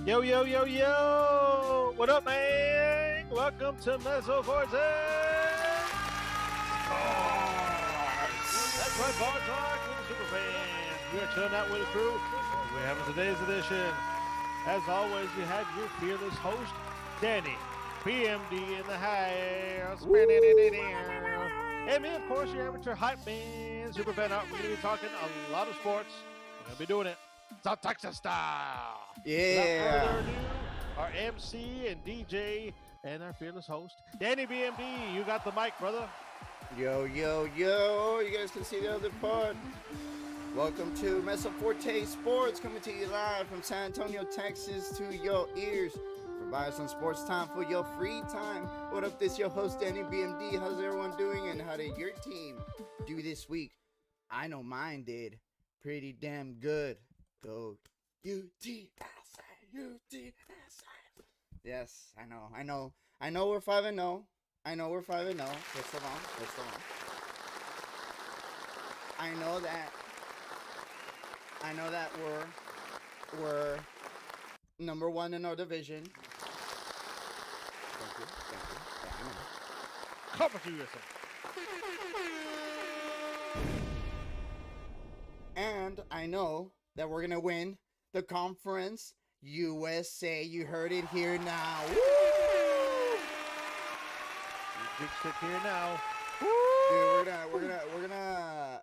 Yo, yo, yo, yo! What up, man? Welcome to Mezzo Forte Sportz. That's right, Bar Talk with the super fans. We are chilling out with the crew. We have today's edition. As always, we have your fearless host, Danny, PMD in the house. And me, of course, your amateur hype man, super fan. We're going to be talking a lot of sports. We're going to be doing it South Texas style. Yeah. Without further ado, our MC and DJ and our fearless host, Danny BMD. You got the mic, brother. Yo, yo, yo. You guys can see the other part. Welcome to Mezzo Forte Sportz, coming to you live from San Antonio, Texas, to your ears. Provide some sports time for your free time. What up, this your host, Danny BMD. How's everyone doing, and how did your team do this week? I know mine did pretty damn good. Go UTSA, UTSA. Yes, I know we're 5-0. I know we're 5-0. First of all. I know that we're number one in our division. Thank you. Yeah, I know. Cover to yourself. And I know that we're gonna win the Conference USA. You heard it here now. Woo! Big shit here now. Dude, we're gonna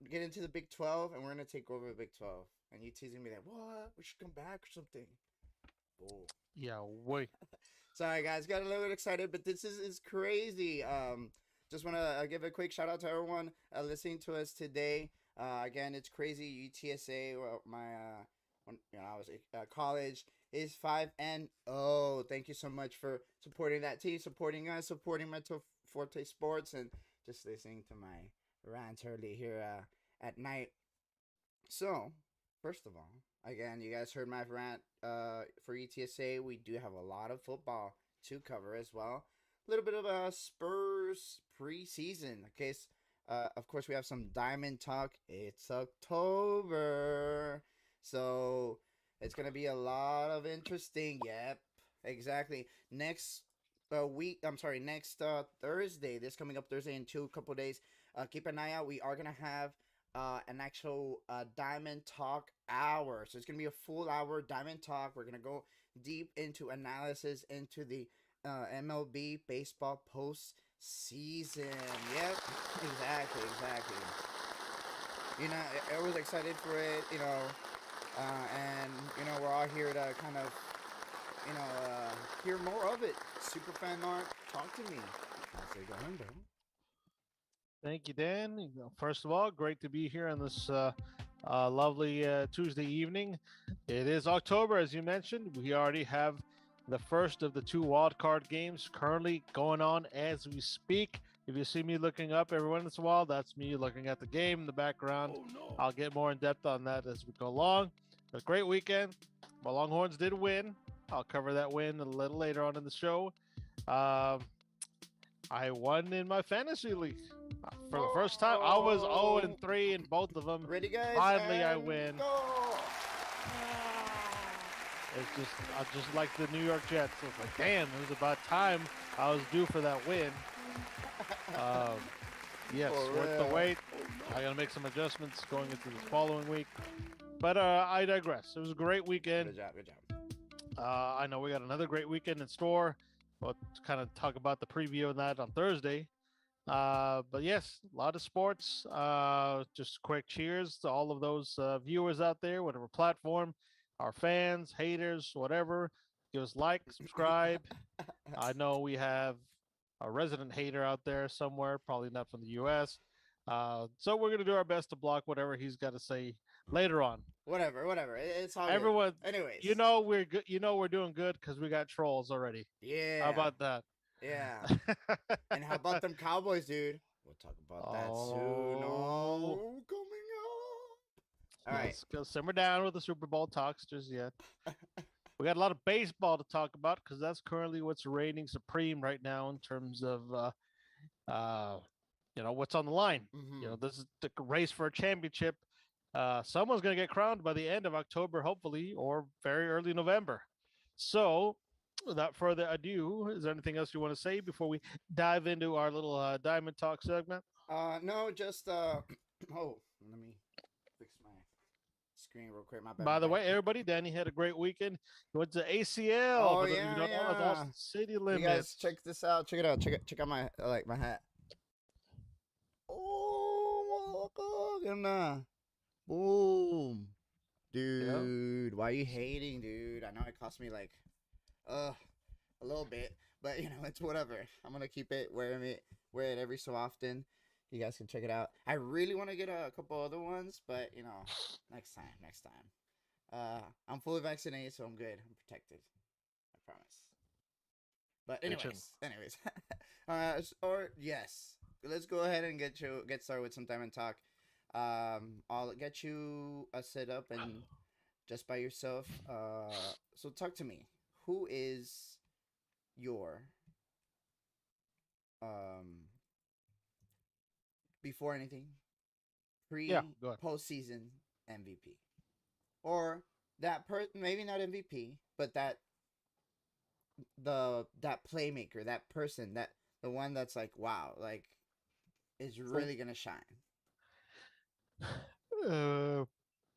get into the Big 12, and we're gonna take over the Big 12. And you teasing me that what? We should come back or something. Oh. Yeah, wait. Sorry guys, got a little bit excited, but this is crazy. Just want to give a quick shout out to everyone listening to us today. Again, it's crazy. UTSA, when I was at college, is 5-0. Thank you so much for supporting that team, supporting us, supporting Mezzo Forte Sportz, and just listening to my rants early here at night. So, first of all, again, you guys heard my rant for UTSA. We do have a lot of football to cover as well. A little bit of a Spurs preseason. Okay, of course, we have some Diamond talk. It's October, so it's gonna be a lot of interesting. Yep, exactly. Next Thursday. This coming up Thursday in a couple days. Keep an eye out. We are gonna have an actual Diamond Talk hour. So it's going to be a full hour Diamond Talk. We're going to go deep into analysis into the MLB baseball postseason. Yep, exactly. You know, I was excited for it, and, we're all here to kind of, hear more of it. Superfan Mark, talk to me. How's it going, bro? Thank you, Dan. First of all, great to be here on this lovely Tuesday evening. It is October, as you mentioned. We already have the first of the two wild card games currently going on as we speak. If you see me looking up every once in a while, that's me looking at the game in the background. Oh, no. I'll get more in depth on that as we go along. A great weekend. My Longhorns did win. I'll cover that win a little later on in the show. I won in my fantasy league. For the first time, I was 0-3 in both of them. Ready, guys? Finally, I win. Go! I just like the New York Jets. It was like, damn, it was about time I was due for that win. Yes, worth the wait. I got to make some adjustments going into this following week. But I digress. It was a great weekend. Good job. I know we got another great weekend in store. We'll kind of talk about the preview of that on Thursday. But yes, a lot of sports. Just quick cheers to all of those viewers out there, whatever platform, our fans, haters, whatever. Give us like, subscribe. I know we have a resident hater out there somewhere, probably not from the U.S. So we're gonna do our best to block whatever he's got to say later on. Whatever. It's all everyone. Good. Anyways, we're good. We're doing good because we got trolls already. Yeah. How about that? Yeah. And how about them Cowboys, dude? We'll talk about that soon. Oh, coming up. All right. Let's go simmer down with the Super Bowl talks just yet. We got a lot of baseball to talk about because that's currently what's reigning supreme right now in terms of, what's on the line. Mm-hmm. This is the race for a championship. Someone's going to get crowned by the end of October, hopefully, or very early November. So, without further ado, is there anything else you want to say before we dive into our little Diamond Talk segment? No, just oh, let me fix my screen real quick. My bad, my By the bad. way, everybody, Danny had a great weekend. He went to ACL. Oh For those of you who yeah, don't know, that's yeah. Austin City You guys Limits. check this out. Check it out. Check out my like my hat. Oh, gonna boom, Yeah. dude. Why are you hating, dude? I know it cost me like uh a little bit, but it's whatever. I'm gonna keep it wear it every so often. You guys can check it out. I really want to get a couple other ones, but next time, next time. I'm fully vaccinated, so I'm good. I'm protected. I promise. But Bitchin'. anyways, or yes, let's go ahead and get started with some diamond talk. I'll get you a setup and just by yourself. So talk to me. Who is your um before anything Yeah, pre go ahead. postseason MVP or maybe not MVP, but that playmaker, that person, that the one that's like wow, like is For really gonna shine. uh,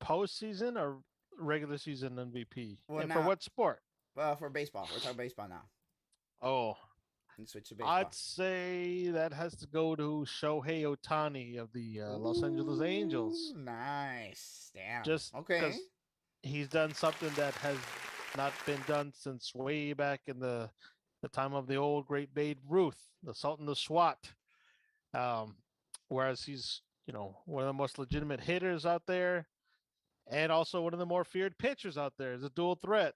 postseason or regular season MVP? Well, And for now what sport? for baseball, we're talking baseball now. Oh, And switch to I'd baseball. say that has to go to Shohei Otani of the Los Angeles Ooh, Angels. nice. Damn. Just Okay. because he's done something that has not been done since way back in the time of the old great Babe Ruth, the Sultan of SWAT. Um, whereas he's one of the most legitimate hitters out there, and also one of the more feared pitchers out there. Is a dual threat.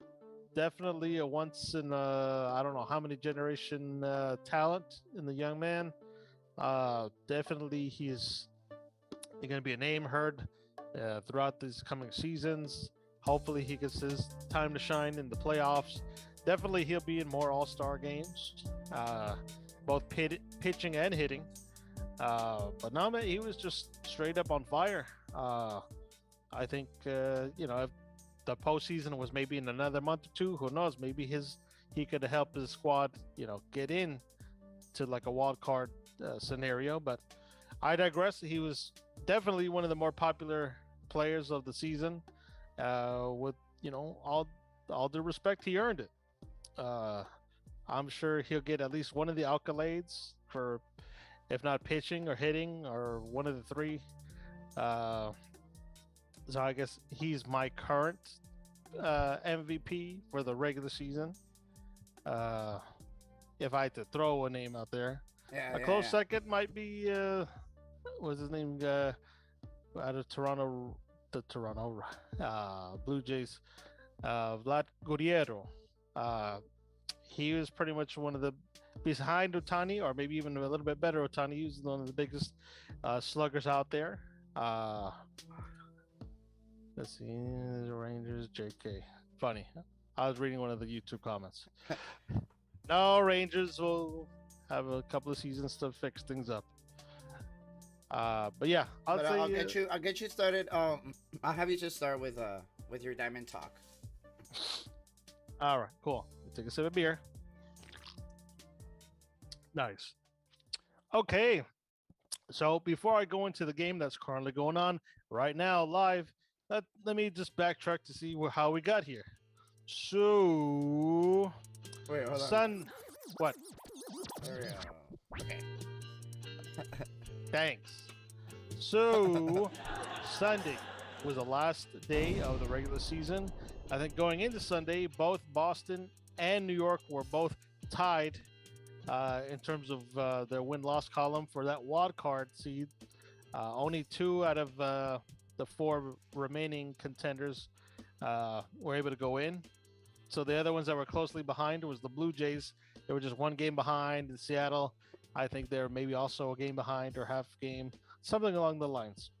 Definitely a once in I don't know how many generation talent in the young man. Definitely he's going to be a name heard throughout these coming seasons. Hopefully he gets his time to shine in the playoffs. Definitely he'll be in more All-Star games, both pitching and hitting. But now, man, he was just straight up on fire. I think if the postseason was maybe in another month or two, who knows? Maybe he could help his squad, get in to like a wild card scenario. But I digress. He was definitely one of the more popular players of the season. With all due respect, he earned it. Uh, I'm sure he'll get at least one of the accolades for, if not pitching or hitting or one of the three. Uh, so I guess he's my current MVP for the regular season. Uh, if I had to throw a name out there, Yeah, a yeah, close yeah. second might be what's his name? Out of Toronto, the Toronto Blue Jays, Vlad Guerrero. Uh, he was pretty much one of the behind Otani, or maybe even a little bit better. Otani, he was one of the biggest sluggers out there. Let's see, the Rangers, JK. Funny. I was reading one of the YouTube comments. No, Rangers will have a couple of seasons to fix things up. But yeah, I'll But say I'll get you started. I'll have you just start with your diamond talk. all right, cool. Take a sip of beer. Nice. Okay, so before I go into the game that's currently going on right now live, let me just backtrack to see how we got here. So, Wait, hold on. Sun, what? There we go. Okay. Thanks. So, Sunday was the last day of the regular season. I think going into Sunday, both Boston and New York were both tied in terms of their win-loss column for that wild card seed. Only two out of the four remaining contenders were able to go in. So the other ones that were closely behind was the Blue Jays. They were just one game behind. In Seattle, I think they're maybe also a game behind or half game, something along the lines.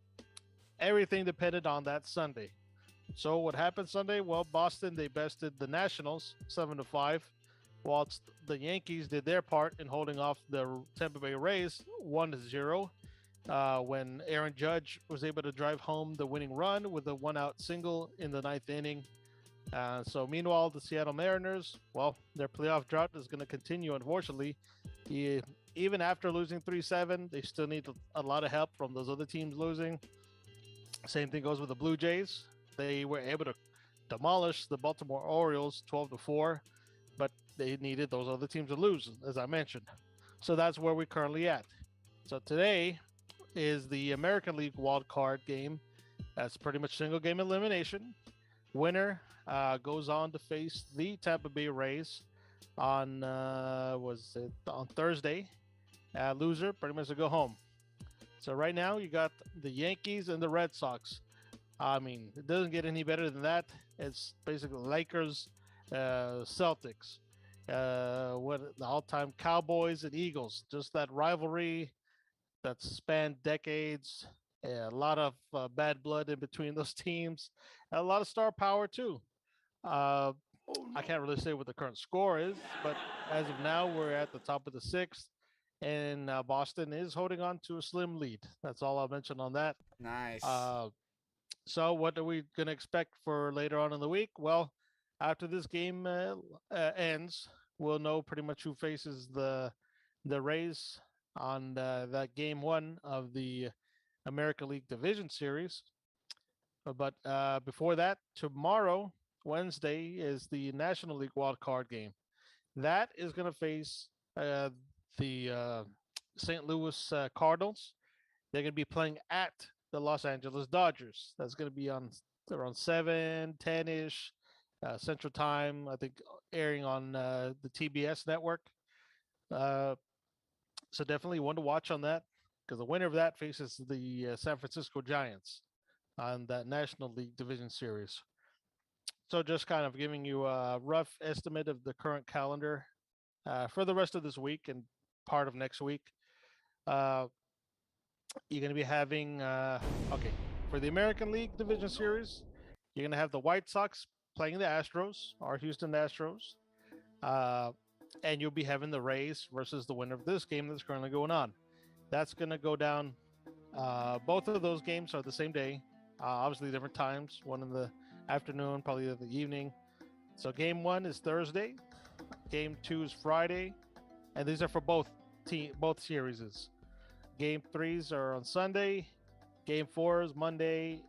Everything depended on that Sunday. So what happened Sunday? Well, Boston, they bested the Nationals 7-5, whilst the Yankees did their part in holding off the Tampa Bay Rays 1-0. when Aaron Judge was able to drive home the winning run with a one-out single in the ninth inning. So meanwhile, the Seattle Mariners, well, their playoff drought is going to continue, unfortunately. Even after losing 3-7, they still need a lot of help from those other teams losing. Same thing goes with the Blue Jays. They were able to demolish the Baltimore Orioles 12-4, but they needed those other teams to lose, as I mentioned. So that's where we're currently at. So today is the American League wild card game. That's pretty much single game elimination. Winner goes on to face the Tampa Bay Rays on on Thursday. Loser pretty much to go home. So right now you got the Yankees and the Red Sox. I mean, it doesn't get any better than that. It's basically Lakers, Celtics, what the all-time Cowboys and Eagles. Just that rivalry that spanned decades. A lot of bad blood in between those teams. A lot of star power too. Uh, Oh I no. can't really say what the current score is, but as of now, we're at the top of the sixth, and Boston is holding on to a slim lead. That's all I'll mention on that. Nice. Uh, so, what are we going to expect for later on in the week? Well, after this game ends, we'll know pretty much who faces the Rays on that game one of the American League Division Series. But before that, tomorrow, Wednesday, is the National League Wild Card game. That is going to face the St. Louis Cardinals. They're going to be playing at the Los Angeles Dodgers. That's going to be on around 7, 10 ish Central Time, I think, airing on the TBS network. Uh, so definitely one to watch on that because the winner of that faces the San Francisco Giants on that National League Division Series. So just kind of giving you a rough estimate of the current calendar for the rest of this week and part of next week. Uh, you're going to be having, okay, for the American League Division Series, you're going to have the White Sox playing the Astros, our Houston Astros. Uh, and you'll be having the Rays versus the winner of this game that's currently going on. That's going to go down. Both of those games are the same day, obviously different times. One in the afternoon, probably the evening. So game one is Thursday, game two is Friday, and these are for both series. Game threes are on Sunday. Game four is Monday.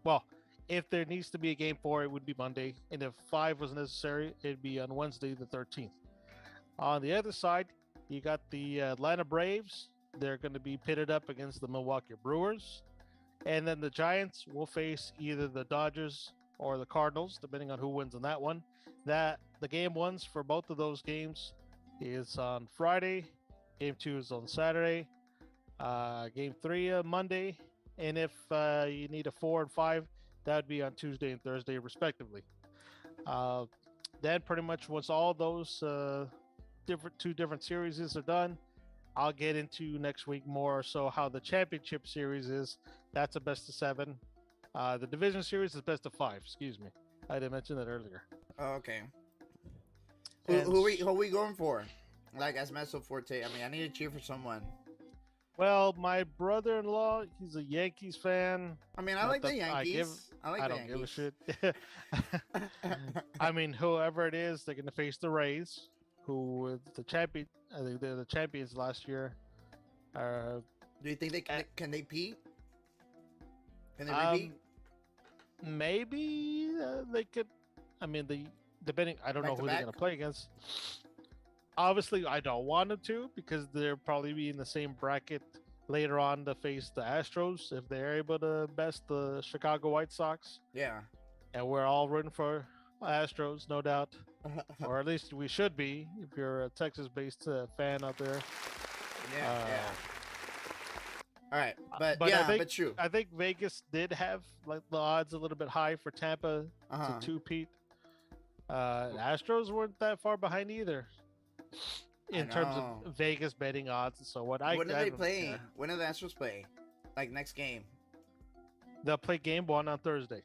Well, if there needs to be a game four, it would be Monday, and if five was necessary, it'd be on Wednesday the 13th. On the other side, you got the Atlanta Braves. They're going to be pitted up against the Milwaukee Brewers. And then the Giants will face either the Dodgers or the Cardinals, depending on who wins in that one. That the game ones for both of those games is on Friday. Game two is on Saturday. Game three Monday. And if you need a 4 and 5, that would be on Tuesday and Thursday, respectively. Then pretty much once all those different series are done, I'll get into next week more so how the championship series is. That's a best of 7. The division series is best of 5. Excuse me, I didn't mention that earlier. Oh, okay. And Who we going for? Like as Mezzo Forte. I mean, I need to cheer for someone. well, my brother-in-law, he's a Yankees fan. I mean, I Not like the that Yankees. I don't give a shit. I mean, whoever it is, they're gonna face the Rays, who the champion. I think they're the champions last year. Uh, Do you think they can they beat? Can they um, repeat? maybe they could. I mean, depending. I don't Back know to who they're back? gonna play against. Obviously, I don't want them to because they'll probably be in the same bracket later on to face the Astros if they're able to best the Chicago White Sox. Yeah. And we're all rooting for Astros, no doubt, or at least we should be if you're a Texas-based fan out there. Yeah. All right, but But yeah, I think but true. I think Vegas did have like the odds a little bit high for Tampa Uh-huh. to two-peat. Astros weren't that far behind either I in terms of know. Vegas betting odds and so what. When do I they don't play? care. When do the Astros play? Like next game They'll play game one on Thursday.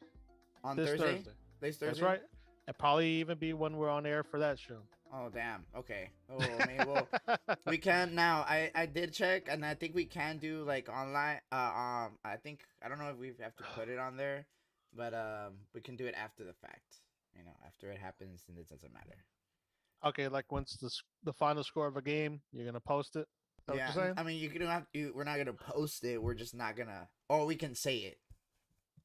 on This Thursday? Thursday. This Thursday. That's right. And probably even be when we're on air for that show. Oh damn. Okay. Oh, I mean, well, we can now. I did check, and I think we can do like online. I think I don't know if we have to put it on there, but we can do it after the fact. After it happens, and it doesn't matter. Okay, like once the final score of a game, you're gonna post it. Is that what Yeah, you're saying? I mean, you can have you. We're not gonna post it. We're just not gonna. Or we can say it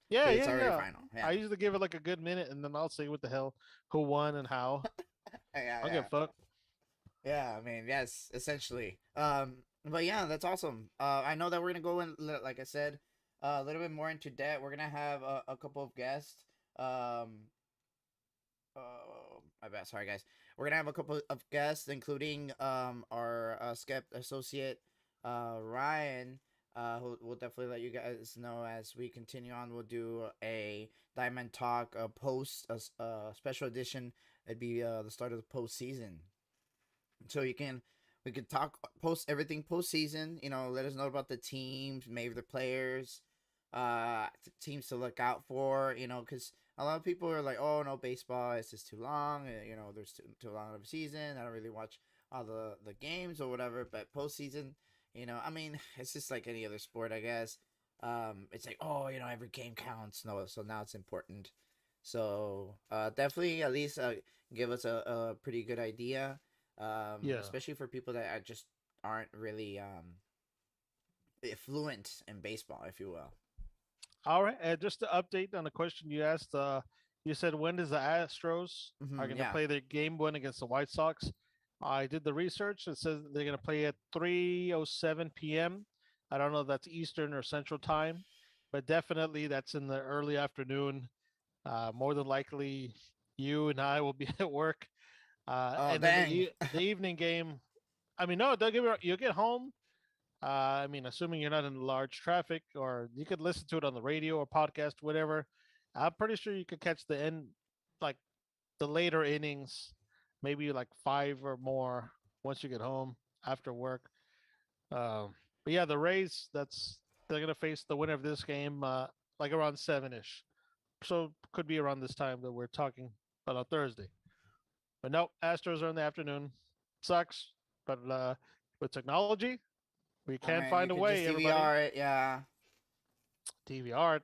Yeah, because it's yeah, already yeah. final. Yeah. I usually give it like a good minute, and then I'll say what the hell, who won and how. Yeah, I don't give yeah. a fuck. Yeah, I mean, yes, essentially. But yeah, that's awesome. I know that we're gonna go in, like I said, a little bit more into depth. We're gonna have a couple of guests. Um, my bad. Sorry, guys. We're gonna have a couple of guests, including our Skep associate, Ryan. Who will definitely let you guys know as we continue on. We'll do a Diamond Talk post, a special edition. It'd be the start of the postseason, so we could talk post everything postseason. Let us know about the teams, maybe the players, teams to look out for. Because a lot of people are like, oh no, baseball is just too long. There's too long of a season. I don't really watch all the games or whatever. But postseason, I mean, it's just like any other sport, I guess. It's like, oh, every game counts. No, so now it's important. So definitely at least give us a pretty good idea, Yeah. especially for people that just aren't really fluent in baseball, if you will. All right. And just to update on the question you asked, you said when does the Astros are going to Yeah. play their game one against the White Sox? I did the research. It says they're going to play at 3:07 p.m. I don't know if that's Eastern or Central time, but definitely that's in the early afternoon. More than likely, you and I will be at work. Oh And then dang. the evening game. I mean, no, don't get me wrong. You'll get home. I mean, assuming you're not in large traffic, or you could listen to it on the radio or podcast, whatever. I'm pretty sure you could catch the end, like the later innings, maybe like five or more once you get home after work. But yeah, the Rays. They're gonna face the winner of this game, like around 7ish. So could be around this time that we're talking about on Thursday. But no, Astros are in the afternoon. Sucks, but with technology, we I can mean, you find a could just way. Everybody, DVR it. Yeah. DVR.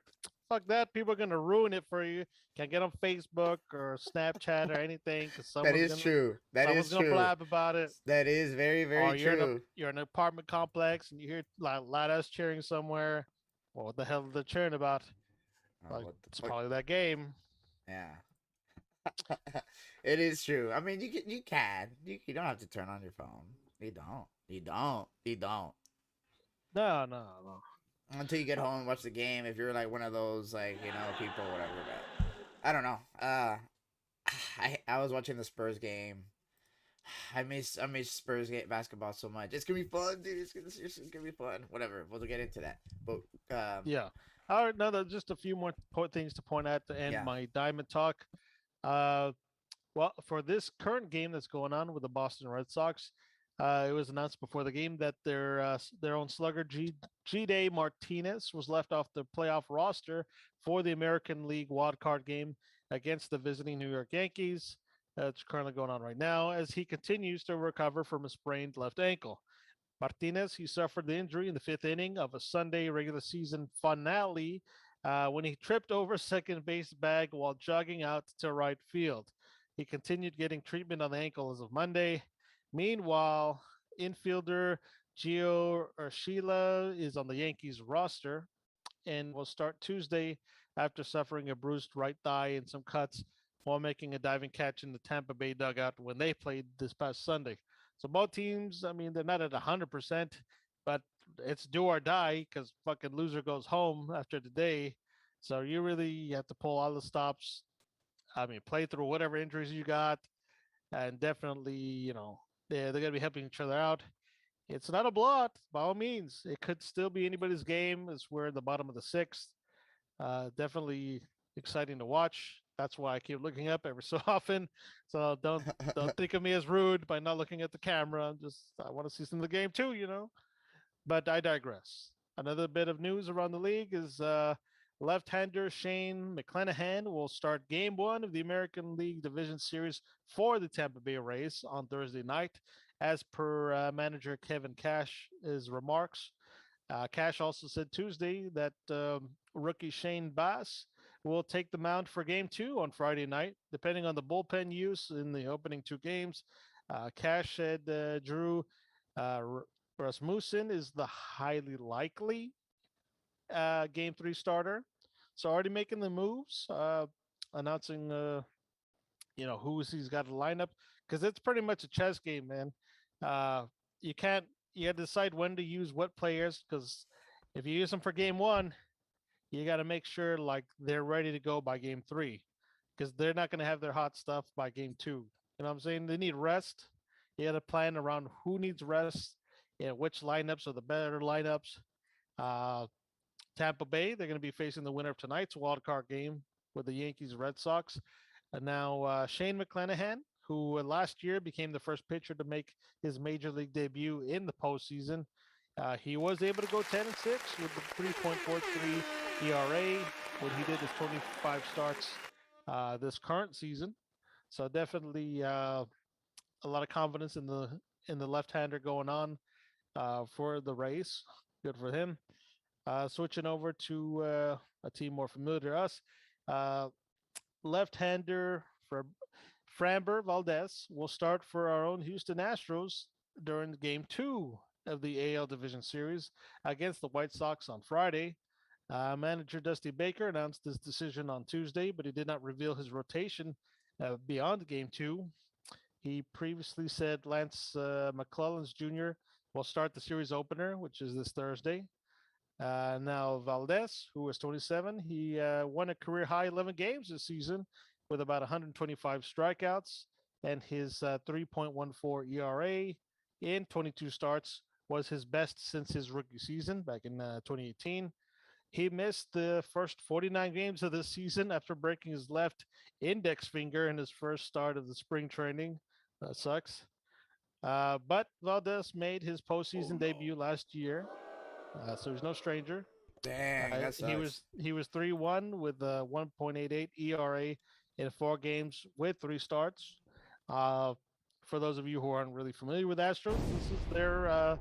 Fuck that. People are gonna ruin it for you. Can't get on Facebook or Snapchat or anything because That is true. That someone's is gonna true. blab about it. That is very, very Or true. you're in an apartment complex and you hear like loud ass cheering somewhere. Well, what the hell are they cheering about? Oh, Like what the it's fuck? probably that game. Yeah. It is true. I mean, you don't have to turn on your phone. You don't. You don't. You don't. No, no, no. Until you get home and watch the game, if you're like one of those like people, or whatever. But I don't know. I was watching the Spurs game. I miss Spurs game basketball so much. It's gonna be fun, dude. It's gonna be fun. Whatever. We'll get into that. But Yeah. All right. Now, there's just a few more things to point out to end yeah. my diamond talk. Uh, Well, for this current game that's going on with the Boston Red Sox, it was announced before the game that their own slugger G. Martinez was left off the playoff roster for the American League wild card game against the visiting New York Yankees. That's currently going on right now as he continues to recover from a sprained left ankle. Martinez, he suffered the injury in the fifth inning of a Sunday regular season finale when he tripped over second base bag while jogging out to right field. He continued getting treatment on the ankle as of Monday. Meanwhile, infielder Gio Urshela is on the Yankees roster and will start Tuesday after suffering a bruised right thigh and some cuts while making a diving catch in the Tampa Bay dugout when they played this past Sunday. So both teams, I mean, they're not at 100%, but it's do or die because fucking loser goes home after the day. So you really have to pull all the stops. I mean, play through whatever injuries you got, and definitely, they're gonna be helping each other out. It's not a blot by all means. It could still be anybody's game. As we're in the bottom of the sixth. Definitely exciting to watch. That's why I keep looking up every so often. So don't think of me as rude by not looking at the camera. I want to see some of the game too. But I digress. Another bit of news around the league is Left-hander Shane McClanahan will start Game 1 of the American League Division Series for the Tampa Bay Rays on Thursday night, as per manager Kevin Cash's remarks. Cash also said Tuesday that rookie Shane Bass will take the mound for Game 2 on Friday night, depending on the bullpen use in the opening two games. Cash said Drew Rasmussen is the highly likely Game 3 starter. So already making the moves, announcing who's he's got a lineup, because it's pretty much a chess game, man. Uh, you can't you got to decide when to use what players, because if you use them for Game 1, you got to make sure like they're ready to go by Game 3, because they're not going to have their hot stuff by Game 2. You know what I'm saying? They need rest. You got to plan around who needs rest, which lineups are the better lineups. Uh, Tampa Bay, they're going to be facing the winner of tonight's wild card game with the Yankees Red Sox. And now Shane McClanahan, who last year became the first pitcher to make his major league debut in the postseason. He was able to go 10-6 with the 3.43 ERA when he did his 25 starts this current season. So definitely a lot of confidence in the left-hander going on for the Rays. Good for him. Switching over to a team more familiar to us, uh, left-hander for Framber Valdez will start for our own Houston Astros during Game 2 of the AL Division Series against the White Sox on Friday. Manager Dusty Baker announced his decision on Tuesday, but he did not reveal his rotation beyond Game 2. He previously said Lance McClellan's Jr. will start the series opener, which is this Thursday. Now Valdez, who was 27, he won a career high 11 games this season with about 125 strikeouts, and his 3.14 ERA in 22 starts was his best since his rookie season back in 2018. He missed the first 49 games of this season after breaking his left index finger in his first start of the spring training. That sucks. But Valdez made his postseason debut last year, so he's no stranger. Dang, that sucks. He was 3-1 with a 1.88 ERA in 4 games with 3 starts. Uh, for those of you who aren't really familiar with Astros, this is their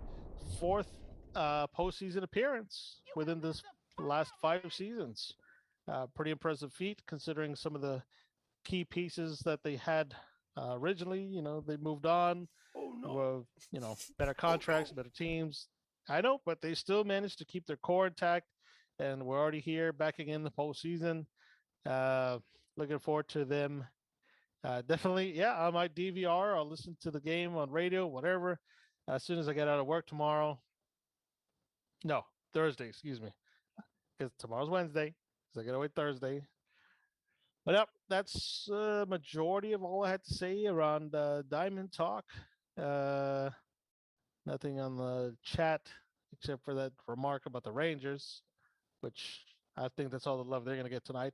fourth postseason appearance within this last 5 seasons. Pretty impressive feat considering some of the key pieces that they had originally. They moved on. Oh no. Well, better contracts, better teams. I know, but they still managed to keep their core intact, and we're already here back again in the postseason. Uh, Looking forward to them. Definitely, yeah, on my DVR, I'll listen to the game on radio, whatever. As soon as I get out of work tomorrow. No, Thursday, excuse me, because tomorrow's Wednesday, so I gotta wait Thursday. But yep, that's majority of all I had to say around Diamond Talk. Uh, Nothing on the chat except for that remark about the Rangers, which I think that's all the love they're going to get tonight.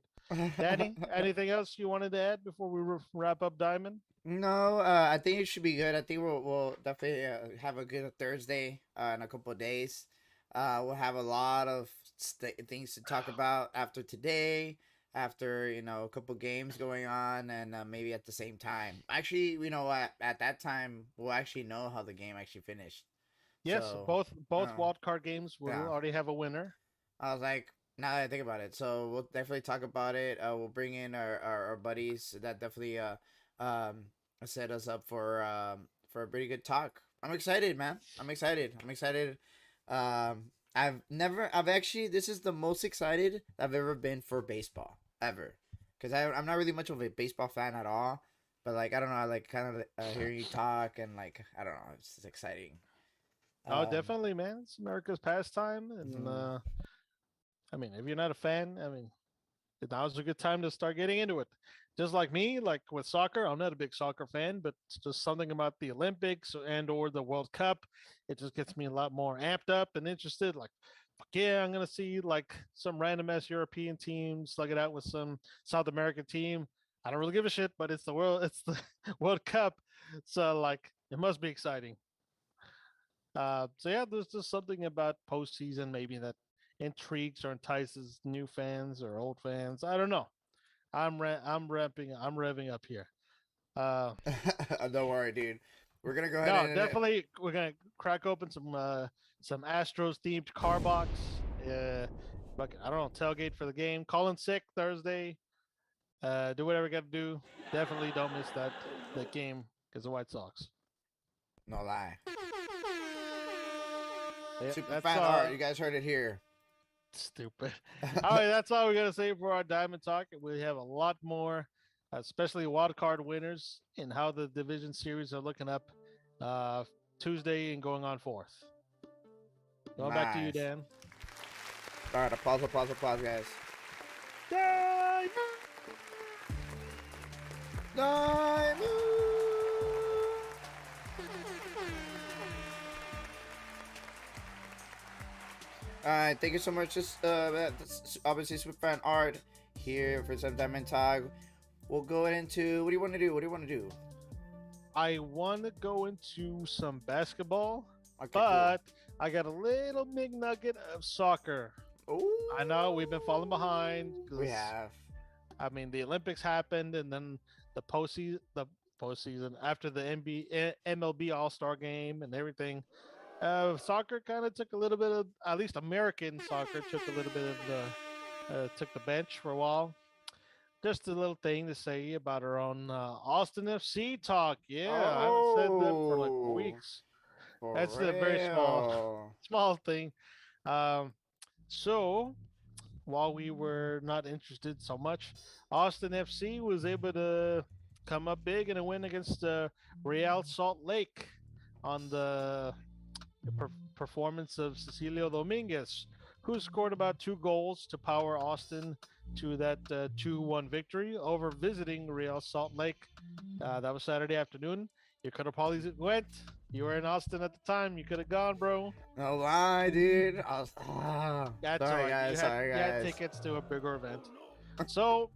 Danny, anything else you wanted to add before we wrap up Diamond? No, I think it should be good. I think we'll definitely have a good Thursday in a couple of days. We'll have a lot of things to talk about after today, after a couple games going on, and maybe at the same time. Actually, at that time we'll actually know how the game actually finished. Yes, So, both wild card games will yeah, already have a winner. I was like, now that I think about it, so we'll definitely talk about it. We'll bring in our buddies that definitely um set us up for a pretty good talk. I'm excited, man. I'm excited. I'm excited. I've actually, this is the most excited I've ever been for baseball ever, because I'm not really much of a baseball fan at all, but like I don't know, I like kind of hearing you talk, and like I don't know, it's just exciting. Oh, Um, definitely, man. It's America's pastime, and mhm. I mean, if you're not a fan, I mean, now's a good time to start getting into it. Just like me, like with soccer, I'm not a big soccer fan, but it's just something about the Olympics and or the World Cup. It just gets me a lot more amped up and interested. Like, fuck yeah, I'm gonna see like some random ass European team slug it out with some South American team. I don't really give a shit, but it's the World Cup, so like it must be exciting. So yeah, there's just something about postseason maybe that intrigues or entices new fans or old fans. I don't know. I'm revving up here. Uh, Don't worry, dude. We're gonna go ahead no, and definitely we're gonna crack open some Astros themed car box. I don't know, tailgate for the game. Calling sick Thursday. Do whatever you got to do. Definitely don't miss that game because the White Sox. no lie. Yeah, Super that's fan art. You guys heard it here. stupid. All right, that's all we got to say for our Diamond Talk. We have a lot more, especially wild card winners and how the division series are looking up uh, Tuesday and going on forth. Going back to you, Nice. Dan. All right, applause, applause, applause, guys. Diamond! Diamond! All right, thank you so much. Just obviously super fan art here for some Diamond Talk. We'll go into what do you want to do? What do you want to do? I want to go into some basketball, Okay, but I got a little McNugget of soccer. cool. I know we've been falling behind. We have. I mean, the Olympics happened, and then the postseason after the MLB All Star Game and everything. Soccer kind of took a little bit of, at least American soccer took a little bit of took the bench for a while. Just a little thing to say about our own Austin FC talk. Yeah, I haven't said that for like Oh, weeks. for That's a very small, real. small thing. Um, so while we were not interested so much, Austin FC was able to come up big in a win against Real Salt Lake on the performance of Cecilio Dominguez, who scored about 2 goals to power Austin to that 2-1 victory over visiting Real Salt Lake. That was Saturday afternoon. You could have probably went. You were in Austin at the time. You could have gone, bro. No lie, dude. That's all Sorry, right. guys. Sorry, You had guys. tickets to a bigger event. So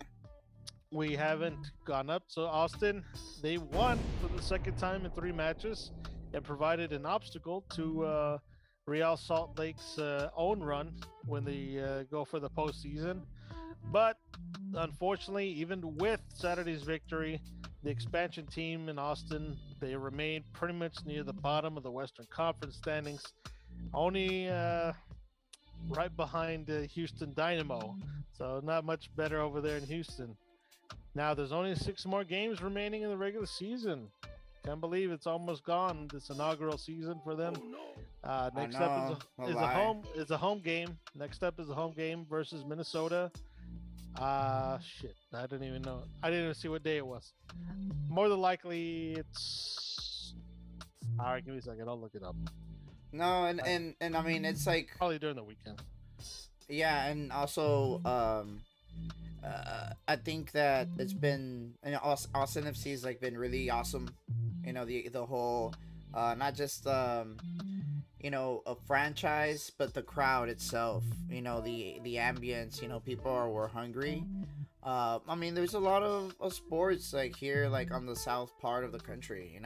we haven't gone up. So Austin, they won for the second time in 3 matches and provided an obstacle to Real Salt Lake's own run when they go for the postseason. But unfortunately, even with Saturday's victory, the expansion team in Austin, they remained pretty much near the bottom of the Western Conference standings, only right behind Houston Dynamo. So not much better over there in Houston. Now there's only 6 more games remaining in the regular season. Can't believe it's almost gone. This inaugural season for them. Next up is a home game. Next up is a home game versus Minnesota. Shit. I didn't even know. I didn't even see what day it was. More than likely, it's. All right, give me a second. I'll look it up. No, and I mean it's like Probably during the weekend. yeah, and also I think that it's been Austin FC has like been really awesome. You know the whole not just a franchise, but the crowd itself. You know the ambience. You know people were hungry. I mean there's a lot of sports like here like on the south part of the country.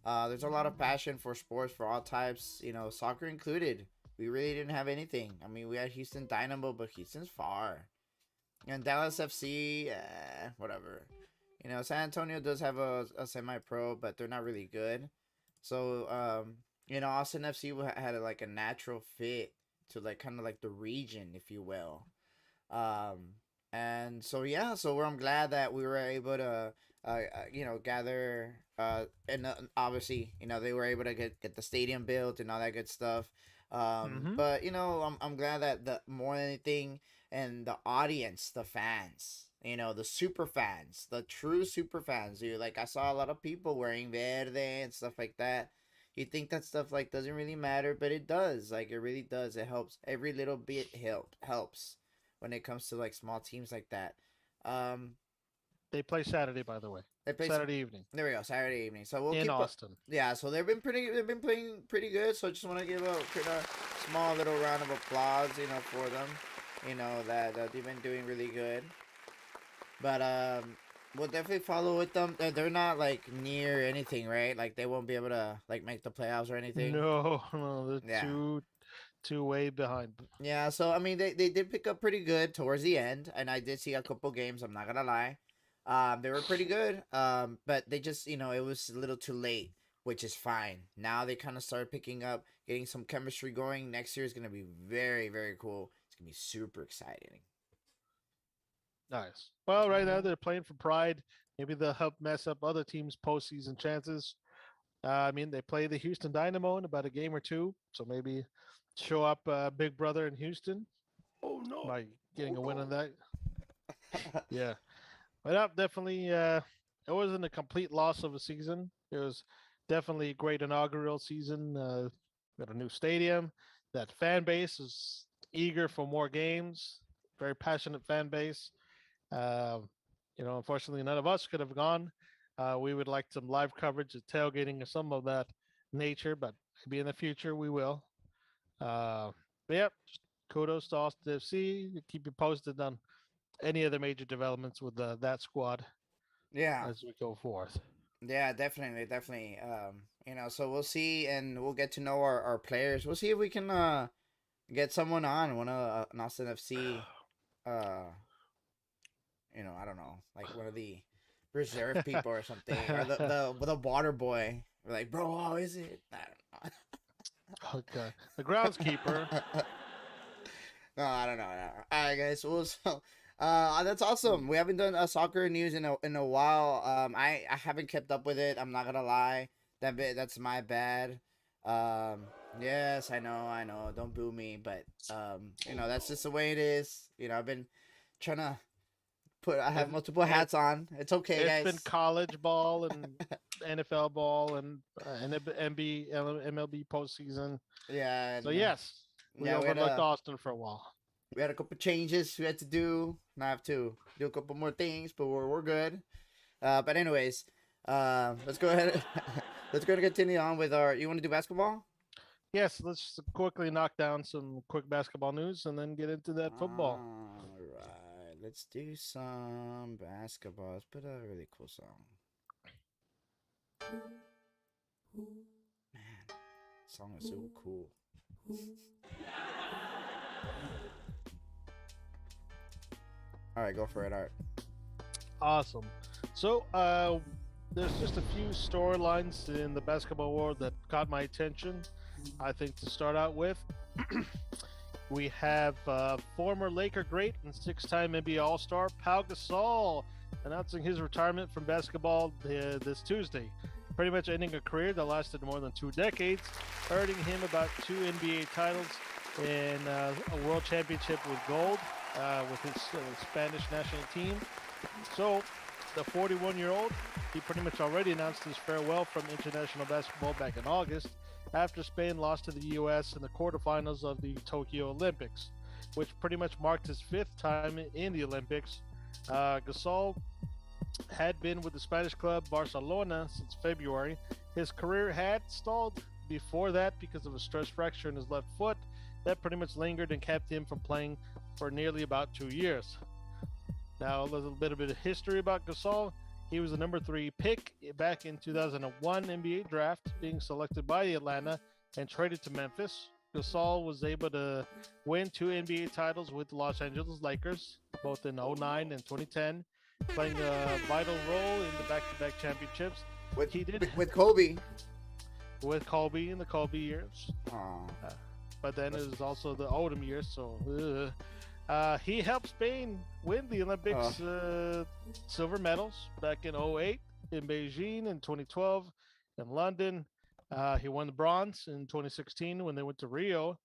There's a lot of passion for sports for all types. Soccer included. We really didn't have anything. I mean, we had Houston Dynamo, but Houston's far. And Dallas FC, whatever. San Antonio does have a semi-pro, but they're not really good. So, Austin FC had like a natural fit to like kind of like the region, if you will. And so yeah, so I'm glad that we were able to, gather. And obviously, they were able to get the stadium built and all that good stuff. But I'm glad that the more than anything, and the audience, the fans, the super fans, the true super fans, dude. Like I saw a lot of people wearing verde and stuff like that. You think that stuff like doesn't really matter, but it does. Like it really does. It helps. Every little bit helps when it comes to like small teams like that. They play Saturday, by the way. They play Saturday evening. There we go, Saturday evening. So we'll in keep Austin. Yeah, so they've been playing pretty good. So I just want to give a small little round of applause, for them. That they've been doing really good. But we'll definitely follow with them. They're not like near anything, right? Like they won't be able to like make the playoffs or anything. No, they're two way behind. Yeah, so I mean, they did pick up pretty good towards the end, and I did see a couple games. I'm not gonna lie, they were pretty good. But they just, it was a little too late, which is fine. Now they kind of started picking up, getting some chemistry going. Next year is gonna be very, very cool. It's gonna be super exciting. Nice. Well, right now Mhm. they're playing for pride. Maybe they'll help mess up other teams' postseason chances. I mean, they play the Houston Dynamo in about a game or two, so maybe show up Big Brother in Houston Oh no! by getting Oh a win on no! that. Yeah, but definitely, it wasn't a complete loss of a season. It was definitely a great inaugural season. Got a new stadium. That fan base is eager for more games. Very passionate fan base. Um, unfortunately, none of us could have gone. We would like some live coverage of tailgating or some of that nature, but maybe in the future we will. Uh, but yeah, just kudos to Austin FC. Keep you posted on any other major developments with that squad Yeah, as we go forth. yeah, definitely, definitely. So we'll see, and we'll get to know our players. We'll see if we can get someone on one of an Austin FC. Uh, I don't know, like one of the reserve people or something, or the water boy. We're like, bro, how is it? I Okay, the groundskeeper. don't know. No, I don't know. No. All right, guys. Well, so, that's awesome. We haven't done soccer news in a while. I haven't kept up with it. I'm not gonna lie. That's my bad. Yes, I know. Don't boo me, but that's just the way it is. I've been trying to I It, have multiple it, hats on. It's okay, it's been guys. college ball and NFL ball and MLB postseason. Yeah, So and yes, we yeah, overlooked Austin for a while. we had a couple changes we had to do. And I have to do a couple more things, but we're good. But anyways, let's go ahead. Let's go and continue on with our. You want to do basketball? Yes, let's quickly knock down some quick basketball news and then get into that football. All right, let's do some basketball. Let's put a really cool song. Man, song is so cool. All right, go for it, Art. Awesome. So, there's just a few storylines in the basketball world that caught my attention. I think to start out with, we have former Laker great and six-time NBA All-Star Pau Gasol announcing his retirement from basketball this Tuesday, pretty much ending a career that lasted more than 2 decades, earning him about 2 NBA titles and a world championship with gold with his Spanish national team. So, the 41-year-old, he pretty much already announced his farewell from international basketball back in August after Spain lost to the U.S. in the quarterfinals of the Tokyo Olympics, which pretty much marked his fifth time in the Olympics. Gasol had been with the Spanish club Barcelona since February. His career had stalled before that because of a stress fracture in his left foot that pretty much lingered and kept him from playing for nearly about 2 years. Now, a little bit of history about Gasol. He was the number 3 pick back in 2001 NBA draft, being selected by Atlanta and traded to Memphis. Gasol was able to win 2 NBA titles with the Los Angeles Lakers, both in '09 and 2010, playing a vital role in the back-to-back championships. With He did with Kobe. with Kobe in the Kobe years, Oh, but then it was also the Odom years, so he helped Spain win the Olympics silver medals back in '08 in Beijing, in 2012 in London. He won the bronze in 2016 when they went to Rio.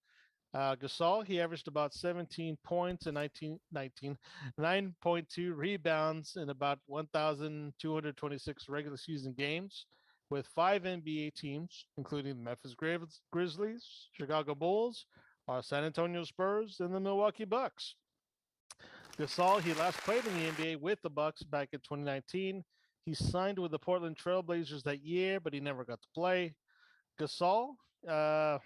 Gasol, he averaged about 17 points and 9.2 rebounds in about 1,226 regular season games with 5 NBA teams, including the Memphis Grizzlies, Chicago Bulls, our San Antonio Spurs, and the Milwaukee Bucks. Gasol, he last played in the NBA with the Bucks back in 2019. He signed with the Portland Trailblazers that year, but he never got to play. Gasol, uh,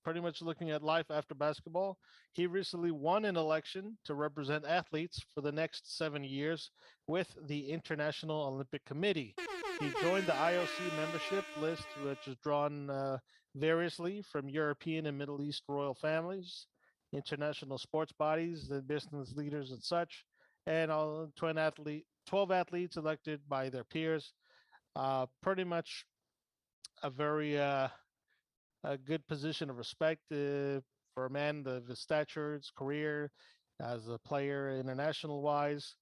pretty much looking at life after basketball. He recently won an election to represent athletes for the next 7 years with the International Olympic Committee. He joined the IOC membership list, which is drawn variously from European and Middle East royal families, international sports bodies, and business leaders, and such, and all 12 athletes elected by their peers. Pretty much a very a good position of respect for a man of his stature, his career as a player, international wise.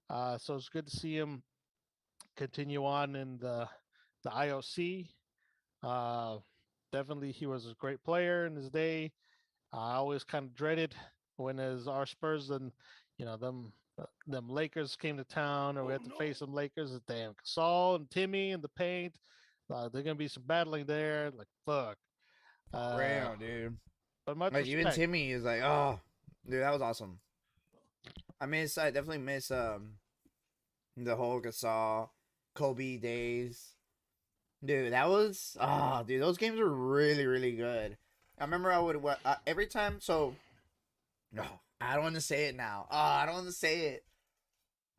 So it's good to see him continue on in the IOC. Uh, Definitely, he was a great player in his day. I always kind of dreaded when as our Spurs and them Lakers came to town, or we had to face some Lakers. Damn, Gasol and Timmy in the paint. There's gonna be some battling there. Like fuck. Uh, Real, dude. but much Like even respect. Timmy is like, oh, dude, that was awesome. I definitely miss the whole Gasol, Kobe days. Dude, that was dude, those games were really really good. I remember I would every time. So no, I don't want to say it now. Oh, I don't want to say it.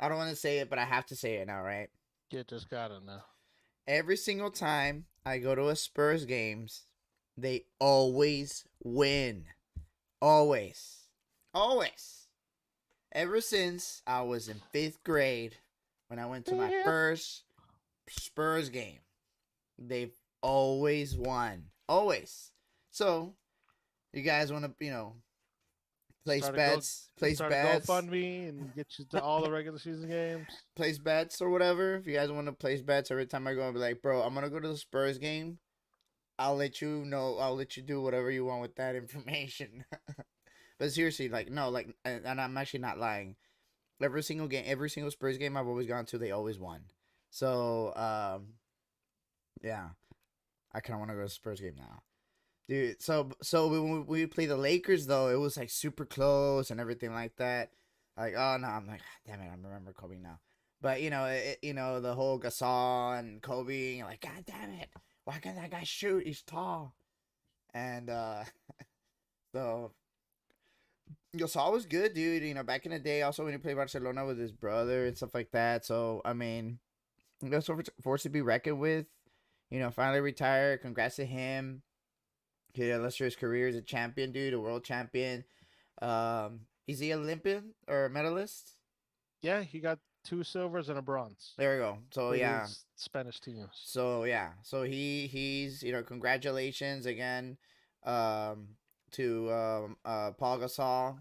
I don't want to say it, but I have to say it now, right? You just got it now. Every single time I go to a Spurs games, they always win. Always. Always. Ever since I was in 5th grade, when I went to my first Spurs game, they've always won. Always. So, you guys want to, place bets, Start a GoFundMe and get you to all the regular season games. place bets or whatever. If you guys want to place bets, every time I go, I'll be like, bro, I'm going to go to the Spurs game. I'll let you know. I'll let you do whatever you want with that information. But seriously, like, no, like, and I'm actually not lying. Every single game, every single Spurs game I've always gone to, they always won. So, yeah, I kind of want to go to the Spurs game now, dude. So when we play the Lakers, though, it was like super close and everything like that. Like, oh no, I'm like, damn it, I remember Kobe now. But the whole Gasol and Kobe, you're like, god damn it, why can't that guy shoot? He's tall. And so Gasol was good, dude. Back in the day, also when he played Barcelona with his brother and stuff like that. So I mean, that's forced to be reckoned with. Finally retired. Congrats to him. He had illustrious career as a champion, dude, a world champion. Is he Olympian or a medalist? Yeah, he got 2 silvers and a bronze. There we go. So with yeah, his Spanish teams. so yeah, so he's congratulations again, to Paul Gasol,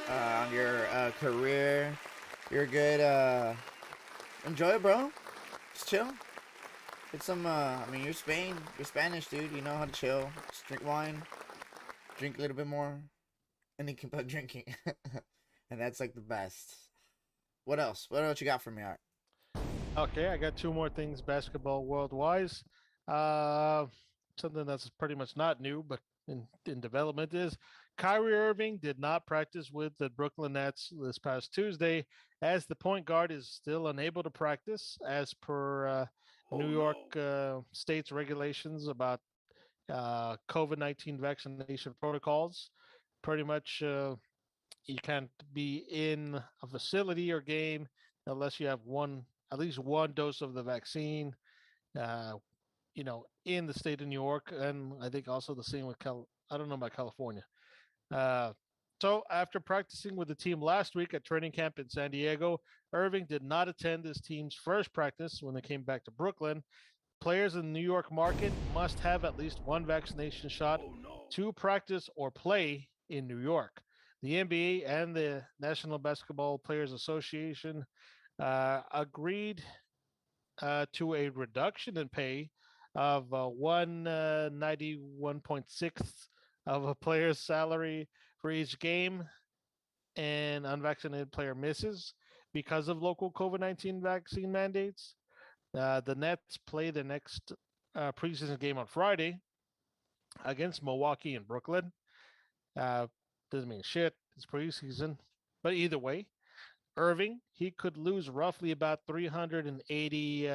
on your career. You're good. Enjoy it, bro. Just chill. Get some. I mean, you're Spain. You're Spanish, dude. You know how to chill. Just drink wine. Drink a little bit more, and then keep on drinking. And that's like the best. What else? What else you got for me, Art? Okay, I got 2 more things basketball world wise. Uh, Something that's pretty much not new, but in development is Kyrie Irving did not practice with the Brooklyn Nets this past Tuesday, as the point guard is still unable to practice as per New York State's regulations about COVID-19 vaccination protocols. Pretty much, you can't be in a facility or game unless you have at least one dose of the vaccine. Uh, in the state of New York, and I think also the same with I don't know about California. Uh, so after practicing with the team last week at training camp in San Diego, Irving did not attend his team's first practice when they came back to Brooklyn. Players in the New York market must have at least one vaccination shot to practice or play in New York. The NBA and the National Basketball Players Association agreed to a reduction in pay of 191.6 of a player's salary for each game an unvaccinated player misses because of local COVID-19 vaccine mandates. The Nets play the next preseason game on Friday against Milwaukee and Brooklyn. Uh, doesn't mean shit. It's preseason. But either way, Irving, he could lose roughly about 380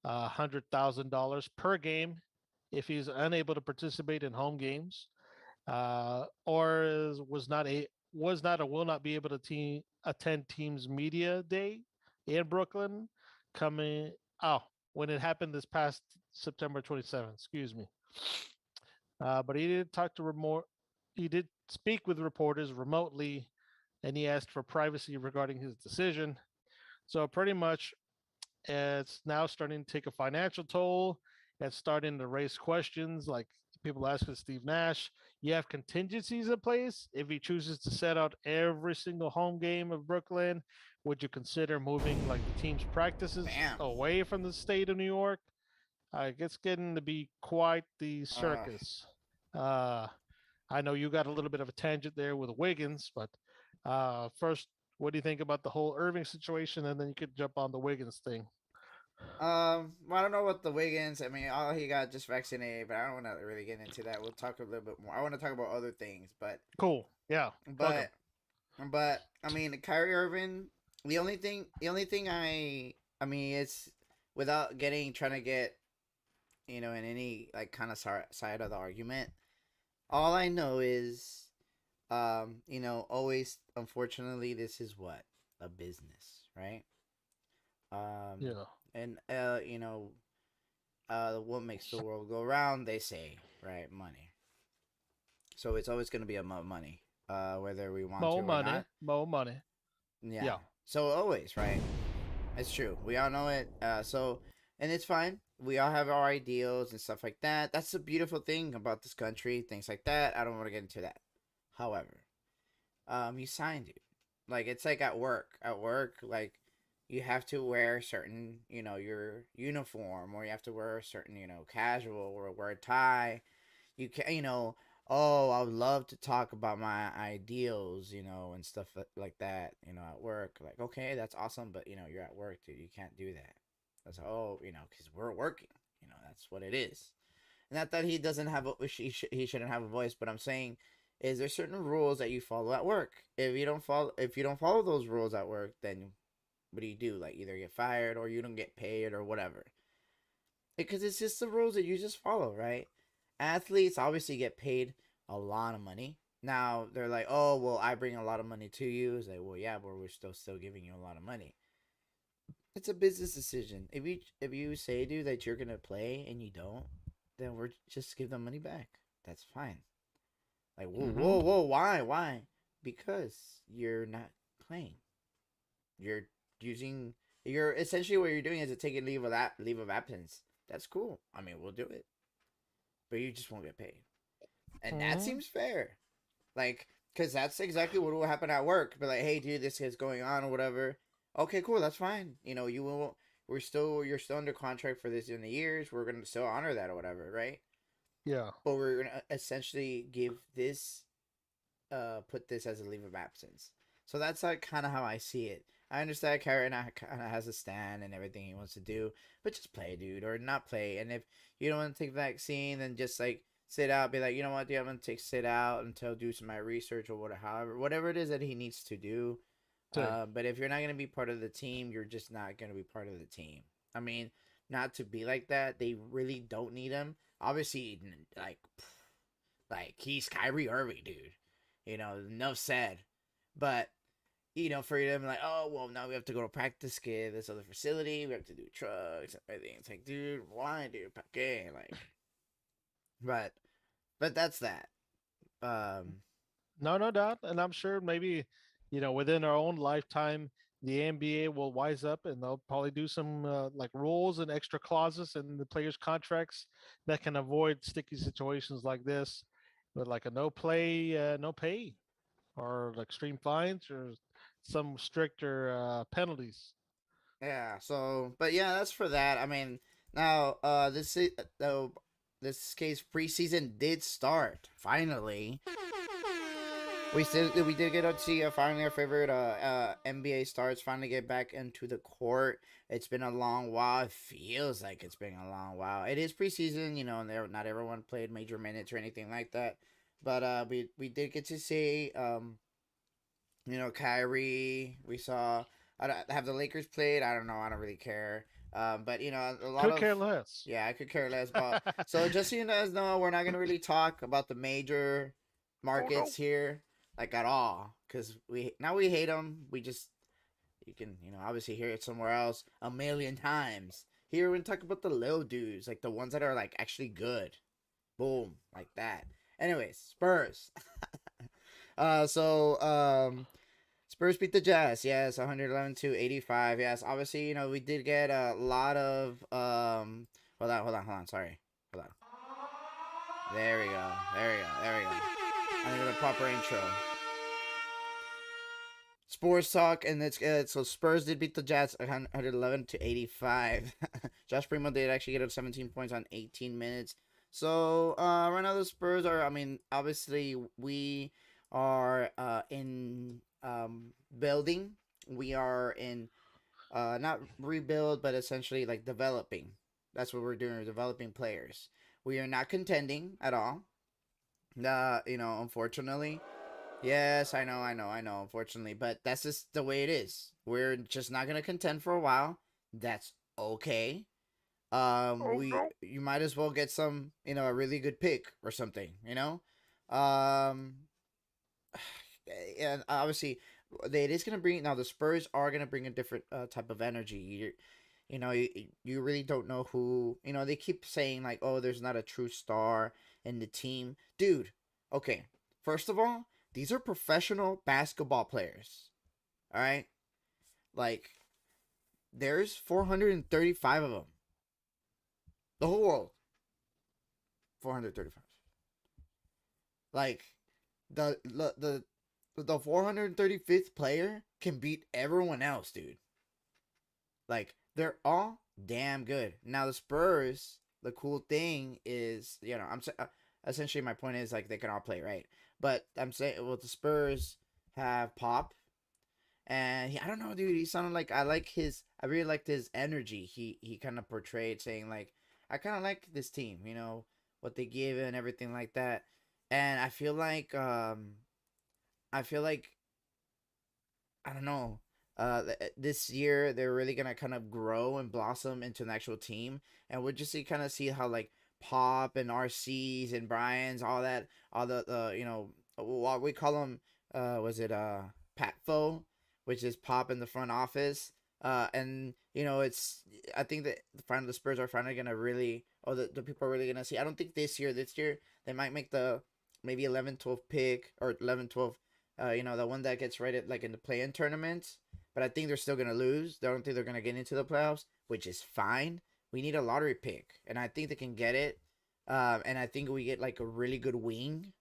$100,000 per game if he's unable to participate in home games, or was not or will not be able to attend team's media day in Brooklyn coming oh when it happened this past September 27th. Excuse me. But he did talk to he did speak with reporters remotely, and he asked for privacy regarding his decision. So pretty much, it's now starting to take a financial toll. It's starting to raise questions like people asking Steve Nash. You have contingencies in place. If he chooses to set out every single home game of Brooklyn, would you consider moving like the team's practices Bam. away from the state of New York? It's getting to be quite the Uh, circus. Uh, I know you got a little bit of a tangent there with Wiggins, but first, what do you think about the whole Irving situation? And then you could jump on the Wiggins thing. well, I don't know what the Wiggins. I mean, all he got just vaccinated, but I don't want to really get into that. We'll talk a little bit more. I want to talk about other things, Cool. Yeah. Welcome. but, I mean, Kyrie Irving. I mean, it's without trying to get, in any like kind of side of the argument. All I know is, always, unfortunately, this is what a business, right? Um, Yeah. and what makes the world go round? They say, right? Money. So it's always going to be about money, whether we want to More or money. not. More money. Yeah. Yeah. So always, right? It's true. We all know it. And it's fine. We all have our ideals and stuff like that. That's the beautiful thing about this country. Things like that. I don't want to get into that. However, you signed it. Like it's like at work. At work, like you have to wear certain, your uniform, or you have to wear a certain, casual, or wear a tie. You can, oh, I would love to talk about my ideals, and stuff like that, at work. Like, okay, that's awesome, but you're at work, dude. You can't do that. That's because we're working. That's what it is. Not that he doesn't have he shouldn't have a voice, but I'm saying is there certain rules that you follow at work. If you don't follow those rules at work, then what do you do? Like either get fired or you don't get paid or whatever. Because it's just the rules that you just follow, right? Athletes obviously get paid a lot of money. Now they're like, oh well, I bring a lot of money to you. It's like, well, yeah, but we're still giving you a lot of money. It's a business decision. If you say, dude, that you're gonna play and you don't, then we're just give them money back. That's fine. Like, whoa, Mm-hmm. whoa, whoa, why? Because you're not playing. You're using. You're essentially what you're doing is taking leave of absence. That's cool. I mean, we'll do it, but you just won't get paid, and that Mm-hmm. seems fair. Like, cause that's exactly what will happen at work. Be like, hey, dude, this is going on or whatever. Okay, cool, that's fine. You will. You're still under contract for this in the years. We're gonna still honor that or whatever, right? Yeah. But we're gonna essentially give this put this as a leave of absence. So that's like kind of how I see it. I understand Kyrie kind of has a stand and everything he wants to do, but just play, dude, or not play. And if you don't want to take the vaccine, then just like sit out, be like, you know what, dude, I'm gonna sit out until do some of my research or whatever it is that he needs to do. Take. But if you're not gonna be part of the team, you're just not gonna be part of the team. I mean, not to be like that. They really don't need him. Obviously, like he's Kyrie Irving, dude. Enough said. But for them, like, oh well, now we have to go to practice, get this other facility. We have to do trucks and everything. It's like, dude, why, dude? Okay, like, but that's that. Um, No, no doubt. And I'm sure maybe, within our own lifetime, the NBA will wise up and they'll probably do some like rules and extra clauses in the players' contracts that can avoid sticky situations like this, with like a no play, no pay, or like extreme fines or some stricter penalties. yeah. So, but yeah, that's for that. I mean, now, this case preseason did start finally. We did get to see finally our favorite NBA stars finally get back into the court. It's been a long while. It feels like it's been a long while. It is preseason, and not everyone played major minutes or anything like that. But we did get to see Kyrie. We saw. Have the Lakers played? I don't know. I don't really care. But a lot Could of care less. yeah, I could care less about. So just so you guys know, we're not gonna really talk about the major Oh no. markets here like at all, because we hate them. We just you can obviously hear it somewhere else a million times. Here we talk about the little dudes, like the ones that are like actually good. Boom, like that. Anyways, Spurs. Spurs beat the Jazz. Yes, 111 to 85. Yes, obviously, we did get a lot of hold on. Sorry, hold on. There we go. There we go. I need a proper intro. Sports talk, and so Spurs did beat the Jazz 111 to 85. Josh Primo did actually get up 17 points on 18 minutes. So right now the Spurs are. I mean, obviously we are in building. We are in not rebuild, but essentially like developing. That's what we're doing. We're developing players. We are not contending at all. Unfortunately. Yes, I know, unfortunately, but that's just the way it is. We're just not gonna contend for a while. That's okay. Oh no. You might as well get some, a really good pick or something, Um, and obviously, it is gonna bring now the Spurs are gonna bring a different type of energy. You really don't know who. They keep saying like, oh, there's not a true star in the team, dude. Okay, first of all, these are professional basketball players. All right, like there's 435 of them. The whole world, 435. Like the 435th player can beat everyone else, dude. Like they're all damn good. Now the Spurs, the cool thing is, essentially my point is like they can all play, right? But I'm saying, well, the Spurs have Pop, and I don't know, dude. He sounded like I really liked his energy. He kind of portrayed saying like, I kind of like this team, what they give and everything like that. And I feel like I don't know. This year they're really gonna kind of grow and blossom into an actual team, and we'll just see how like Pop and RC's and Brian's all the what we call them, was it Patfo, which is Pop in the front office. And it's I think that the Spurs are finally gonna really, the people are really gonna see. I don't think this year they might make the maybe 11 12 pick, or 11 12, the one that gets rated like in the play-in tournaments. But I think they're still gonna lose. I don't think they're gonna get into the playoffs, which is fine. We need a lottery pick, and I think they can get it. And I think we get like a really good wing,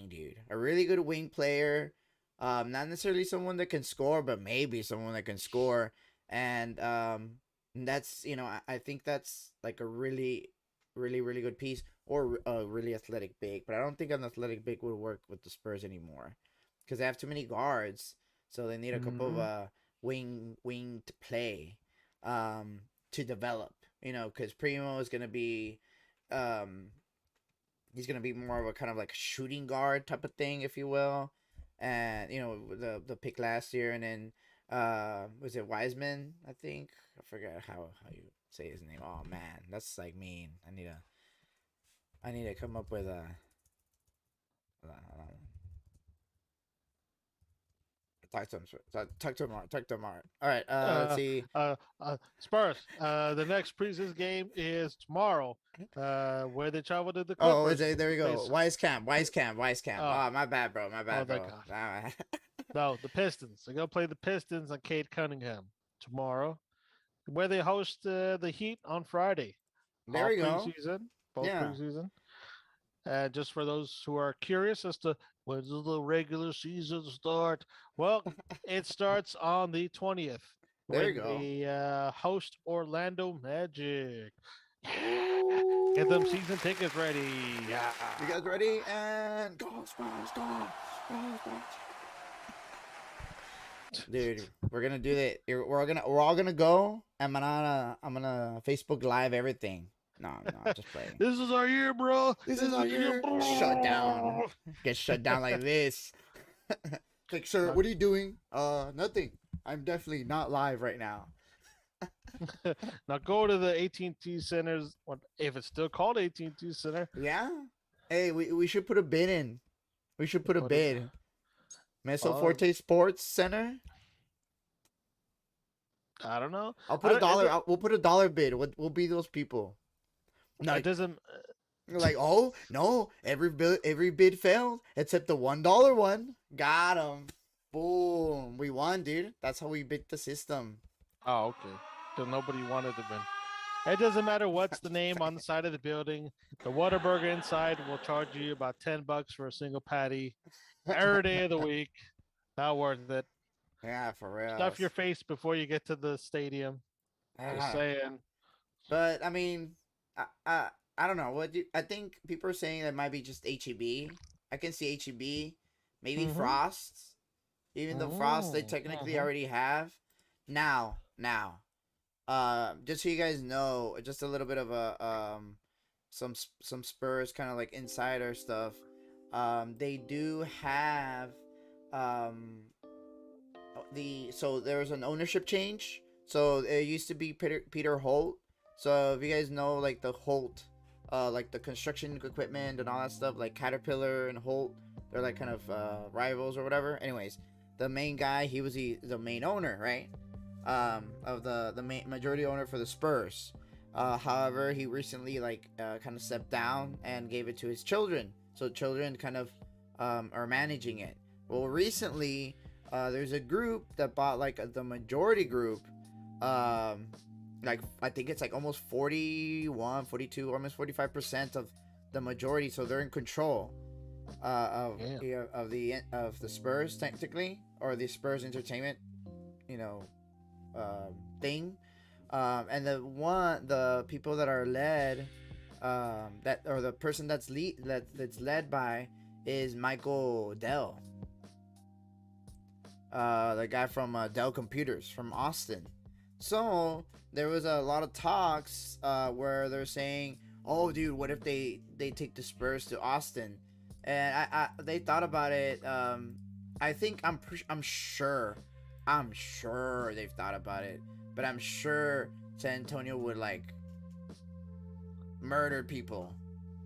dude, a really good wing player. Not necessarily someone that can score, but maybe someone that can score. And that's I think that's like a really, really, really good piece, or a really athletic big. But I don't think an athletic big would work with the Spurs anymore, because they have too many guards. So they need a couple of Mm-hmm. wing to play, to develop. Because Primo is gonna be, um, he's gonna be more of a kind of like shooting guard type of thing, if you will. And the pick last year, and then was it Wiseman? I think I forgot how you say his name. Oh man, that's like mean. I need to come up with a. Hold on. Talk to him. Talk to him. Talk to him. All right. Let's Uh, see. Spurs. The next preseason game is tomorrow. Where they travel to the Oh, Clippers. there we go. Face. Wise Camp. Uh, Oh, my bad, bro. My oh bad, my bro. God. Ah, No, the Pistons. They're gonna play the Pistons on Cade Cunningham tomorrow, where they host the Heat on Friday. there All we go. preseason, both Yeah. preseason. Just for those who are curious as to when does the regular season start, well, it starts on the 20th There we when go. they host Orlando Magic. Yeah. Get them Ooh. season tickets ready. Yeah. You guys ready? And go, Spurs, go, Spurs. Dude, we're gonna do that. We're all gonna go. I'm gonna Facebook Live everything. No, I'm just playing. This is our year, bro. This This is is our the year, year. Shut down. bro. Get shut down like this. Like, sir, what are you doing? Nothing. I'm definitely not live right now. Now go to the AT&T centers. What if it's still called AT&T Center? Yeah. Hey, we should put a bid in. We should put a Put it. bid. Mezzo Uh, Forte Sports Center. I don't know. I'll I put a don't. dollar. We'll put a dollar bid. We'll be those people. It Like, doesn't. like, oh no, every bid failed except the $1 one. Got him. Boom. We won, dude. That's how we beat the system. Oh, okay. Because nobody wanted to win. It doesn't matter what's the name on the side of the building. The Whataburger inside will charge you about $10 for a single patty every day of the week. Not worth it. Yeah, for real. Stuff your face before you get to the stadium. Just Ah. saying. But I mean, I don't know. I think people are saying that might be just HEB. I can see HEB, maybe Mm-hmm. Frost. Even though Frost they technically Mm-hmm. already have. Now, just so you guys know, just a little bit of a some Spurs kind of like insider stuff. They do have um so there was an ownership change. So it used to be Peter Holt. So if you guys know like the Holt, like the construction equipment and all that stuff, like Caterpillar and Holt, they're like kind of rivals or whatever. Anyways, the main guy, he was the main owner, right? Of the main majority owner for the Spurs. However, he recently like kind of stepped down and gave it to his children. So children kind of are managing it. Well, recently there's a group that bought like the majority group. Like I think it's like almost 41, 42, almost 45% of the majority. So they're in control Yeah. of the Spurs technically, or the Spurs Entertainment, you know, thing. And the people that are led, that or the person that's led by is Michael Dell, the guy from Dell Computers from Austin. So there was a lot of talks where they're saying, "Oh, dude, what if they take the Spurs to Austin?" And they thought about it. I think I'm sure they've thought about it, but I'm sure San Antonio would like murder people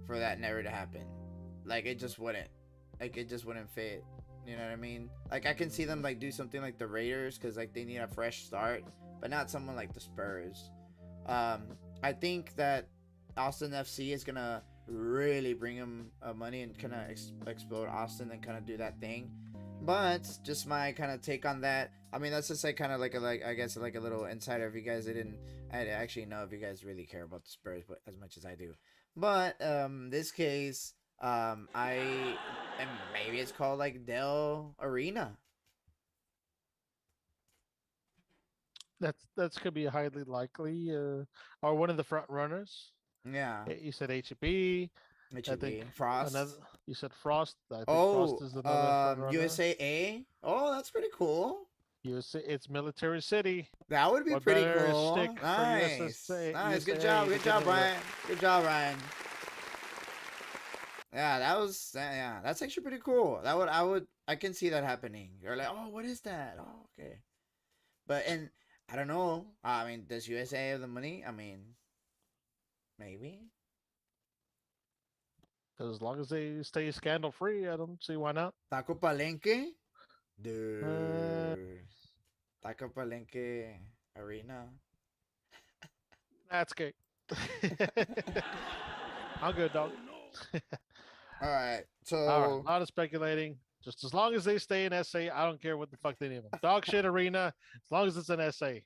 for that never to happen. Like it just wouldn't fit. You know what I mean? Like I can see them like do something like the Raiders because like they need a fresh start, but not someone like the Spurs. I think that Austin FC is gonna really bring them money and kind of explode Austin and kind of do that thing. But just my kind of take on that. I mean, that's just like kind of like I guess like a little insider. If you guys didn't, I actually know if you guys really care about the Spurs, but as much as I do. But this case, I and maybe it's called like Dell Arena. That's could be highly likely, or one of the front runners. Yeah, You said HEB. it I should think be Frost. another. You said Frost. I think Frost Oh, is another front runner. USA. Oh, that's pretty cool. USA. It's Military City. That would be What pretty better cool. stick for Nice. USSA, Nice. Good USAA job. to Good get job, into the. Ryan. Good job, Ryan. Yeah, yeah, that's actually pretty cool. I can see that happening. You're like, "Oh, what is that?" Oh, okay. But and I don't know. I mean, does USA have the money? I mean, maybe. As long as they stay scandal free, I don't see why not. Taco Palenque? Uh, Dude. Taco Palenque Arena. that's good. I'm good, dog. All right. All right, So a lot of speculating. Just as long as they stay in SA, I don't care what the fuck they name them. Dog shit arena, as long as it's in SA.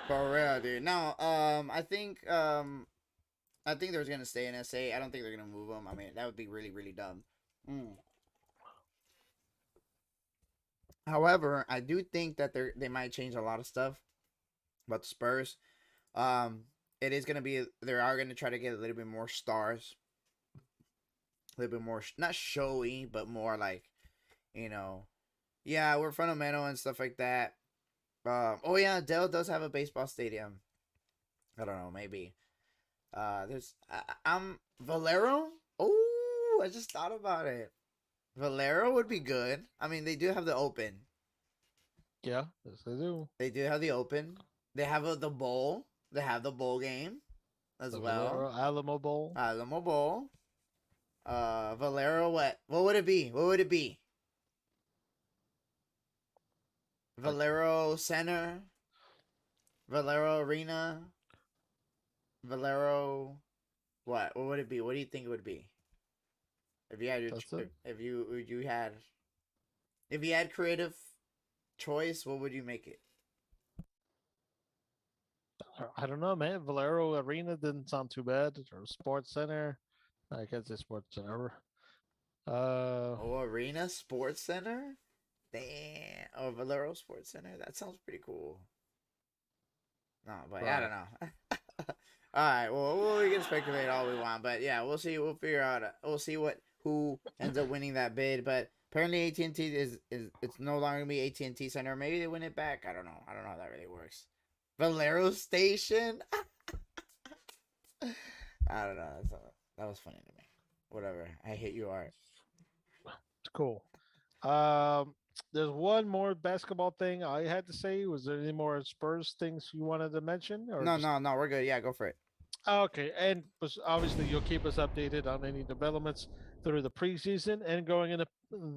for real, dude. No, I think they're gonna stay in SA. I don't think they're gonna move them. I mean, that would be really, really dumb. Mm. However, I do think that they might change a lot of stuff about the Spurs. It is gonna be they are gonna try to get a little bit more stars, a little bit more not showy, but more like you know, yeah, we're fundamental and stuff like that. Oh yeah, Dell does have a baseball stadium. I don't know, maybe. I'm Valero. Oh, I just thought about it. Valero would be good. I mean, they do have the open. Yeah, yes, they do. They do have the Open. They have the bowl. They have the bowl game as The well. Valero Alamo Bowl. Alamo Bowl. Valero, what? What would it be? What would it be? Like, Valero Center. Valero Arena. Valero. What? What would it be? What do you think it would be? If you had your, that's it. if you had creative choice, what would you make it? I don't know, man. Valero Arena didn't sound too bad. Or Sports Center. I guess it's Sports Center. Uh, Oh, Arena Sports Center. Damn. Oh, Valero Sports Center. That sounds pretty cool. No, but I right. don't know. All right. Well, we can speculate all we want, but yeah, we'll see. We'll figure out. We'll see who ends up winning that bid. But apparently, AT&T is it's no longer gonna be AT&T Center. Maybe they win it back. I don't know. I don't know how that really works. Valero Station. I don't know. That was funny to me. Whatever. I hate you, Art. It's cool. Um, there's one more basketball thing I had to say. Was there any more Spurs things you wanted to mention, or No, just no, no. We're good. Yeah, go for it. okay? And obviously, you'll keep us updated on any developments through the preseason and going into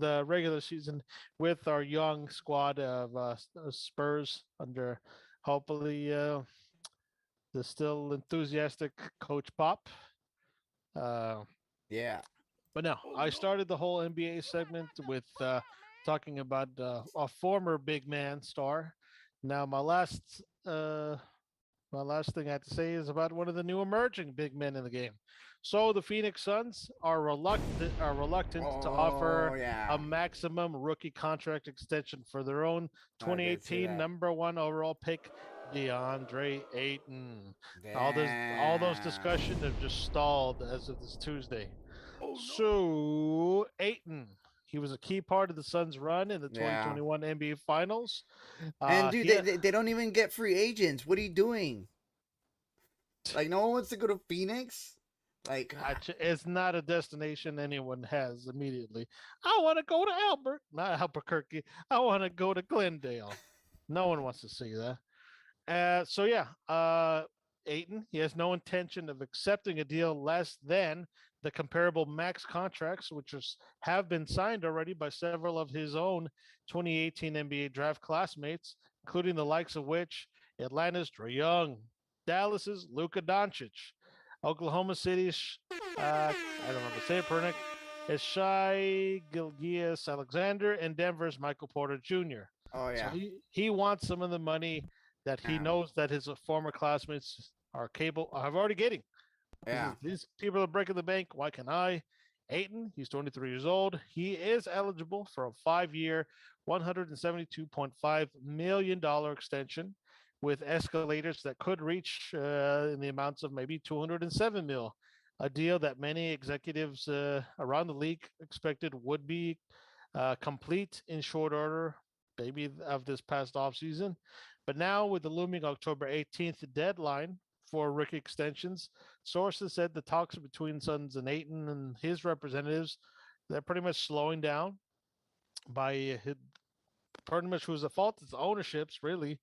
the regular season with our young squad of Spurs under hopefully the still enthusiastic Coach Pop. Uh, Yeah. but no, I started the whole NBA segment with talking about a former big man star. Now, my last thing I have to say is about one of the new emerging big men in the game. So the Phoenix Suns are reluctant to Oh offer yeah. a maximum rookie contract extension for their own I did see 2018 that. number one overall pick, DeAndre Ayton. All those Damn. discussions have just stalled as of this Tuesday. Oh no. So Ayton, he was a key part of the Suns' run in the Yeah. 2021 NBA Finals. And dude, He they don't even get free agents. What are you doing? Like no one wants to go to Phoenix. Like It's not a destination anyone has immediately. I want to go to not Albuquerque. I want to go to Glendale. No one wants to see that. So yeah, Aiton, he has no intention of accepting a deal less than the comparable max contracts, have been signed already by several of his own 2018 NBA draft classmates, including the likes of which Atlanta's Trae Young, Dallas's Luka Doncic, Oklahoma City's I don't know to say it, Pernick, is Shai Gilgeous Alexander, and Denver's Michael Porter Jr. oh So yeah. he wants some of the money that he Damn. knows that his former classmates have already getting. Yeah. These people are breaking the bank. Why can I? Aiton, he's 23 years old. He is eligible for a 5-year, $172.5 million extension with escalators that could reach in the amounts of maybe 207 mil, a deal that many executives around the league expected would be complete in short order, maybe of this past offseason. But now, with the looming October 18th deadline for rookie extensions, sources said the talks between Suns and Aiton and his representatives, they're pretty much slowing down by pretty much who's the fault? It's ownerships, really.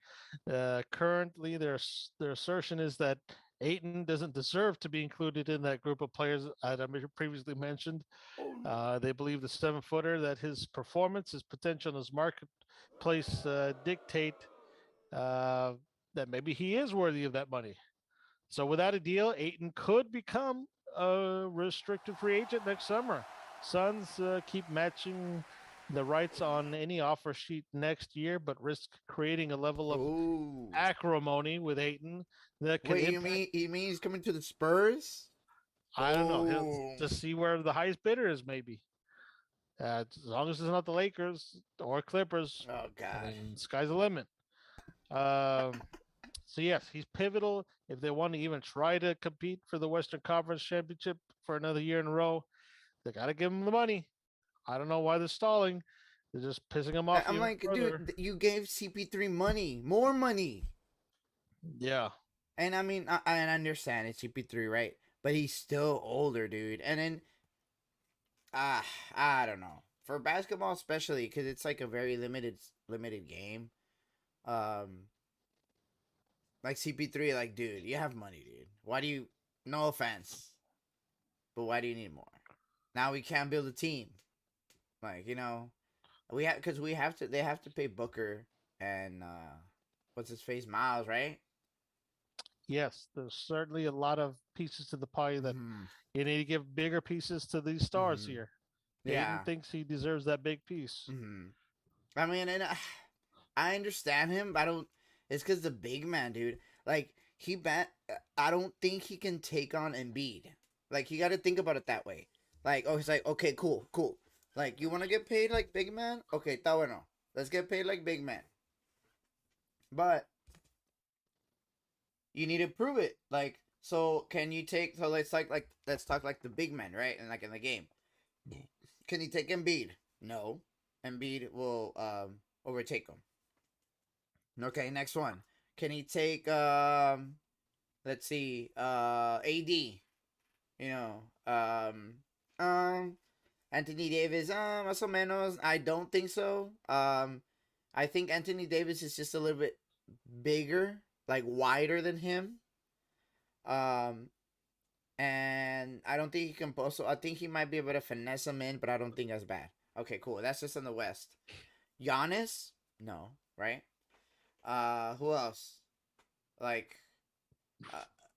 Currently, their assertion is that Aiton doesn't deserve to be included in that group of players that I previously mentioned. Oh no. They believe the 7-footer that his performance, his potential, and his marketplace dictate uh, that maybe he is worthy of that money. So without a deal, Aiton could become a restricted free agent next summer. Suns keep matching the rights on any offer sheet next year, but risk creating a level of Oh. acrimony with Aiton that could Wait, impact. you mean he's coming to the Spurs? I don't know. Oh. To see where the highest bidder is, maybe. As long as it's not the Lakers or Clippers, Oh I god. mean, sky's the limit. Um, so yes, he's pivotal if they want to even try to compete for the Western Conference Championship for another year in a row. They got to give him the money. I don't know why they're stalling. They're just pissing him off I'm even like, further. dude, you gave CP3 money, more money. Yeah, And I mean, I understand it's CP3, right? But he's still older, dude. And then, I don't know. For basketball, especially, because it's like a very limited game. Um, like CP3, like, dude, you have money, dude. Why do you? No offense, but why do you need more? Now we can't build a team. Like, we have because we have to. They have to pay Booker and what's his face, Miles, right? Yes, there's certainly a lot of pieces to the pie that Mm-hmm. you need to give bigger pieces to these stars Mm-hmm. here. Aiden Yeah. thinks he deserves that big piece. Mm-hmm. I mean, and I understand him, but I don't. It's because the big man, dude. Like I don't think he can take on Embiid. Like you got to think about it that way. Like, oh, he's like, okay, cool, cool. Like, you want to get paid like big man? Okay, está bueno. Let's get paid like big man. But you need to prove it. Like, so can you take? So let's talk like the big man, right? And like in the game, can you take Embiid? No, Embiid will overtake him. Okay, next one. Can he take let's see, AD, you know, Anthony Davis, más o menos. I don't think so. I think Anthony Davis is just a little bit bigger, like wider than him. Um and I don't think he can also I think he might be able to finesse him in, but I don't think that's bad. Okay, cool. That's just in the West. Giannis? No, right? Who else? Like,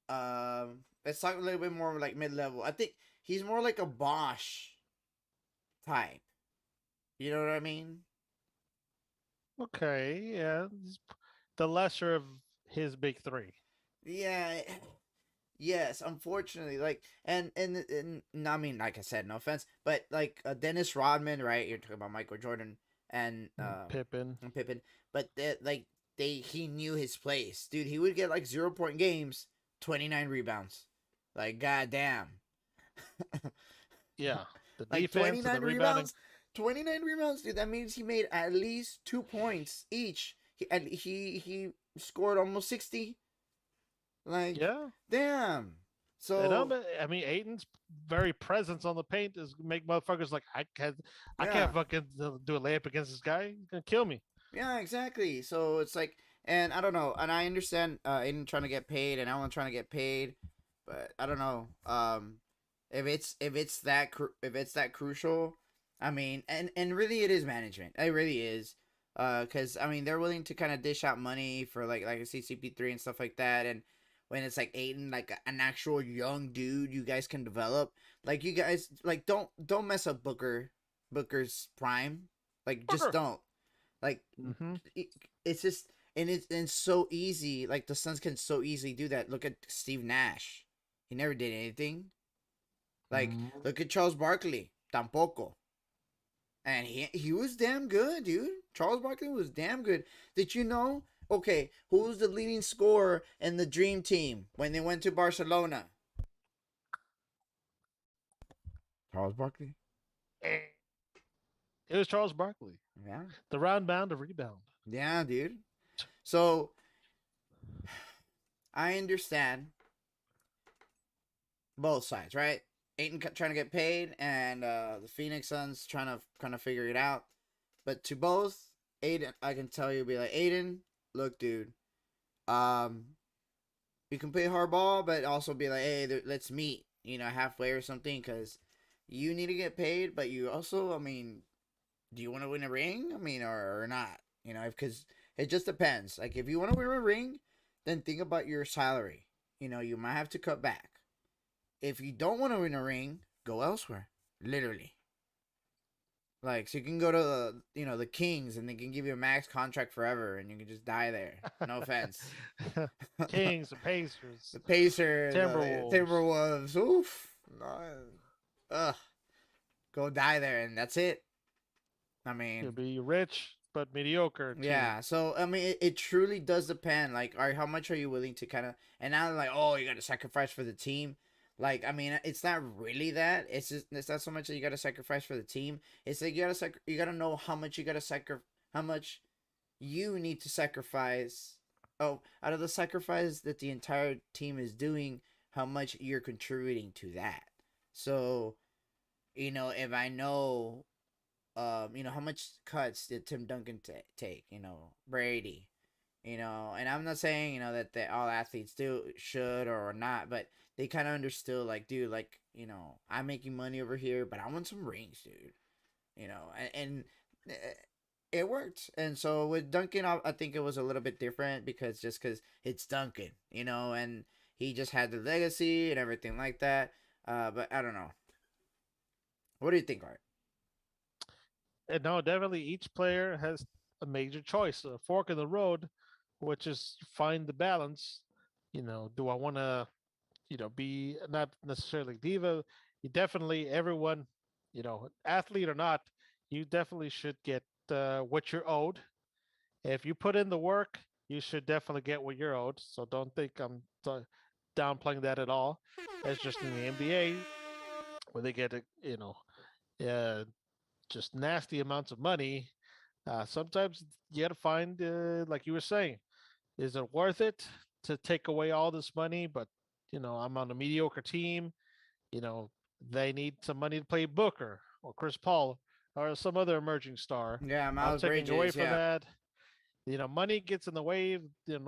let's talk a little bit more like mid level. I think he's more like a Bosch type. You know what I mean? Okay, yeah, the lesser of his big three. Yeah. Yes, unfortunately, like, and I mean, like I said, no offense, but like Dennis Rodman, right? You're talking about Michael Jordan and Pippen. Pippen, but he knew his place, dude. He would get like 0 point games, 29 rebounds, like goddamn. Yeah, the Like defense and the rebounding. 29 rebounds, dude. That means he made at least 2 points each. He scored almost 60. Like, Yeah, damn. and So I mean, Aiton's very presence on the paint is make motherfuckers like I yeah, can't fucking do a layup against this guy. He's gonna kill me. yeah, exactly. So it's like, and I don't know, and I understand Aiden trying to get paid, and Alan trying to get paid, but I don't know. If it's that crucial, I mean, and really it is management. It really is. Because I mean they're willing to kind of dish out money for like a CCP3 and stuff like that, and when it's like Aiden, like an actual young dude, you guys can develop. Like you guys, like don't mess up Booker's prime. Like just Booker. don't. Like Mm-hmm. it's just and it's so easy. Like the Suns can so easily do that. Look at Steve Nash. He never did anything. Like Mm-hmm. look at Charles Barkley. Tampoco. And he was damn good, dude. Charles Barkley was damn good. Did you know? Okay, who was the leading scorer in the Dream Team when they went to Barcelona? Charles Barkley. It was Charles Barkley, Yeah. the round bound of rebound. Yeah, dude. So I understand both sides, right? Aiton trying to get paid, and the Phoenix Suns trying to kind of figure it out. But to both, Aiden, I can tell you, be like, Aiden, look, dude, um, you can play hardball, but also be like, hey, let's meet, halfway or something, because you need to get paid, but you also, I mean, do you want to win a ring? I mean, or not? Because it just depends. Like, if you want to win a ring, then think about your salary. You might have to cut back. If you don't want to win a ring, go elsewhere. Literally. Like, so you can go to the Kings and they can give you a max contract forever and you can just die there. No offense. Kings, the Pacers, The Pacers, the Timberwolves. Timberwolves. Oof. Ugh. Go die there and that's it. I You'll mean, be rich but mediocre too. yeah. So, I mean, it truly does depend. Like, all right, how much are you willing to kind of. And now, like, oh, you got to sacrifice for the team. Like, I mean, it's not really that. It's not so much that you got to sacrifice for the team. It's like you got to know how much you got to how much you need to sacrifice. Oh, out of the sacrifice that the entire team is doing, how much you're contributing to that. So, if I know how much cuts did Tim Duncan take? Brady. And I'm not saying that all athletes do should or not, but they kind of understood, like, dude, like, I'm making money over here, but I want some rings, dude. And it worked. And so with Duncan, I think it was a little bit different because it's Duncan, and he just had the legacy and everything like that. But I don't know. What do you think, Art? And no, definitely each player has a major choice, a fork in the road, which is find the balance. Do I want to, be not necessarily diva? You definitely, everyone, athlete or not, you definitely should get what you're owed. If you put in the work, you should definitely get what you're owed. So don't think I'm downplaying that at all. It's just in the NBA where they get, uh, just nasty amounts of money. Sometimes you got to find, like you were saying, is it worth it to take away all this money? But I'm on a mediocre team. You know, they need some money to play Booker or Chris Paul or some other emerging star. Yeah, I'm Miles taking away Bridges. from Yeah, that. Money gets in the way of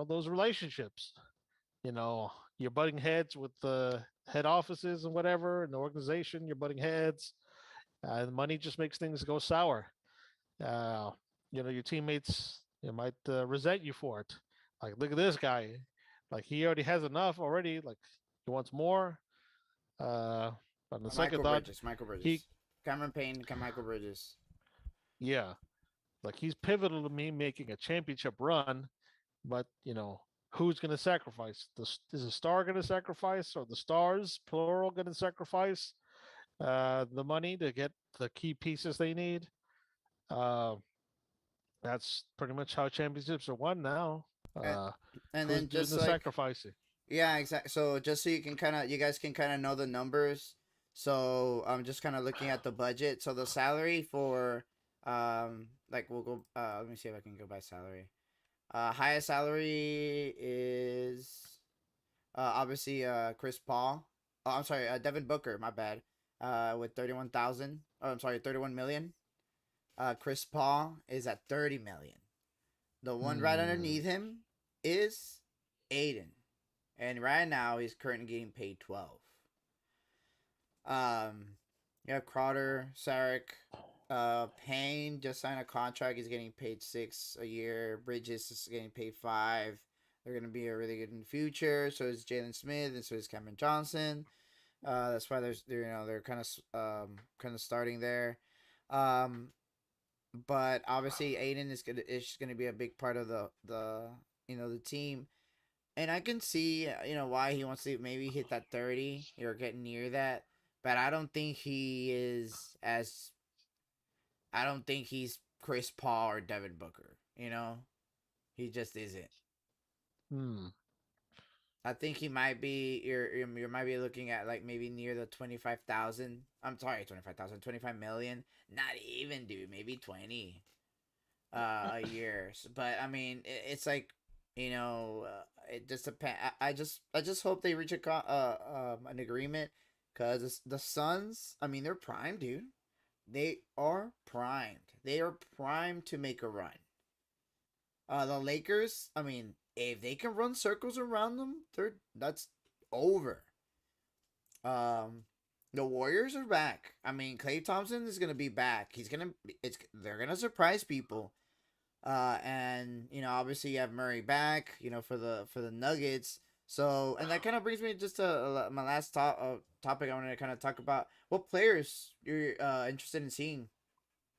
those relationships. You know, you're butting heads with the head offices and whatever, and the organization. You're butting heads. And money just makes things go sour. Uh, your teammates might resent you for it. Like, look at this guy. Like, he already has enough already. Like, he wants more. Uh, but on the second Michael thought, Bridges. Michael he, Bridges. Cameron Payne. Michael Bridges. yeah, like he's pivotal to me making a championship run. But who's going to sacrifice? Is the star going to sacrifice, or the stars plural going to sacrifice the money to get the key pieces they need? Uh, that's pretty much how championships are won now. And, Uh, and who's then doing just the like sacrificing? Yeah, exactly. So just so you guys can kind of know the numbers. So I'm just kind of looking at the budget. So the salary for, like we'll go. Let me see if I can go by salary. Highest salary is obviously Chris Paul. Oh, I'm sorry, Devin Booker. My bad. With 31,000. Oh, I'm sorry, 31 million. Chris Paul is at 30 million. The one right Hmm. underneath him is Aiden. And right now he's currently getting paid 12. Um, you have Crowder, Sarek, Payne just signed a contract. He's getting paid 6 a year. Bridges is getting paid 5. They're gonna be a really good in the future. So is Jalen Smith, and so is Cameron Johnson. That's why they're kind of starting there. Um, but obviously Aiden is gonna be a big part of the team. And I can see, why he wants to maybe hit that 30 or get near that. But I don't think he's Chris Paul or Devin Booker. He just isn't. Hmm. I think he might be. You might be looking at like maybe near the 25,000. I'm sorry, 25,000, 25 million. Not even, dude. Maybe 20 a year. But I mean, it's like it just depends. I just hope they reach an agreement, because the Suns. I mean, they're primed, dude. They are primed. They are primed to make a run. The Lakers. I mean, if they can run circles around them, that's over. Um, the Warriors are back. I mean, Klay Thompson is gonna be back. They're gonna surprise people. And obviously you have Murray back, for the Nuggets. So, and that kind of brings me just to my last topic. I wanted to kind of talk about what players you're interested in seeing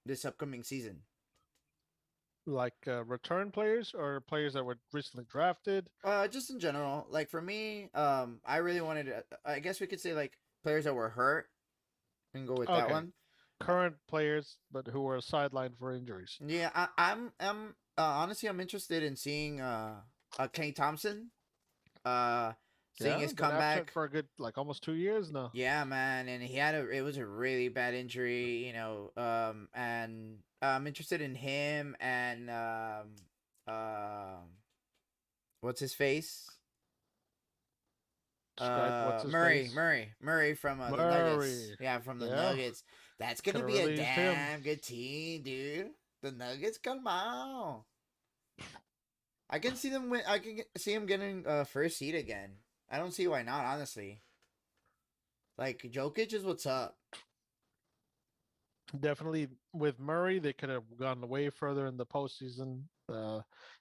this upcoming season. Like return players or players that were recently drafted? Just in general, like for me, I really wanted to. I guess we could say like players that were hurt. We can go with that Okay, one. Uh, current players, but who were sidelined for injuries. yeah, I'm honestly I'm interested in seeing Klay Thompson. Uh, seeing Yeah, his been absent comeback. for a good like almost 2 years now. Yeah, man, and it was a really bad injury, and I'm interested in him and what's his face? Describe what's his Murray, face. Murray, Murray from the Nuggets. Murray. Yeah, from the Yeah, Nuggets. That's could gonna have be a released him. damn good team, dude. The Nuggets, come on. I can see them win. See him getting first seed again. I don't see why not. Honestly, like Jokic is what's up. Definitely with Murray, they could have gone way further in the postseason.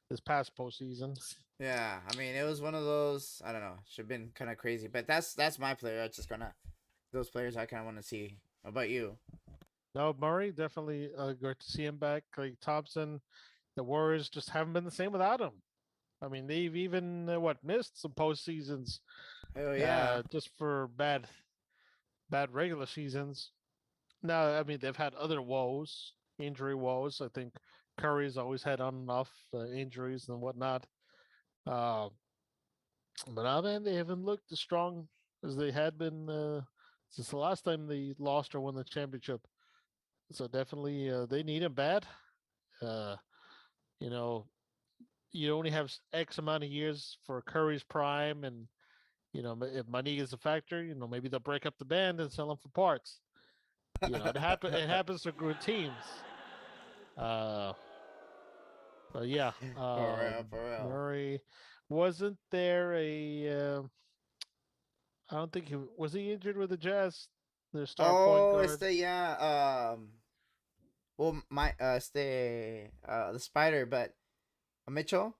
This past postseason. Yeah, I mean it was one of those. I don't know. Should have been kind of crazy, but that's my player. I just gonna those players I kind of want to see. How about you? No, Murray definitely good to see him back. Like Thompson, the Warriors just haven't been the same without him. I mean, they've even missed some postseasons Oh yeah. just for bad regular seasons. Now, I mean, they've had other woes, injury woes. I think Curry's always had on and off injuries and whatnot. Uh, but now then, they haven't looked as strong as they had been since the last time they lost or won the championship. So definitely, they need him bad. Uh, you know, you only have X amount of years for Curry's prime, and if money is a factor, maybe they'll break up the band and sell them for parts. It happen. It happens to good teams. Uh, but yeah, For real, for real. Murray wasn't there I don't think he injured with the Jazz, their star point Oh, guard yeah. Well, my the spider, but Mitchell.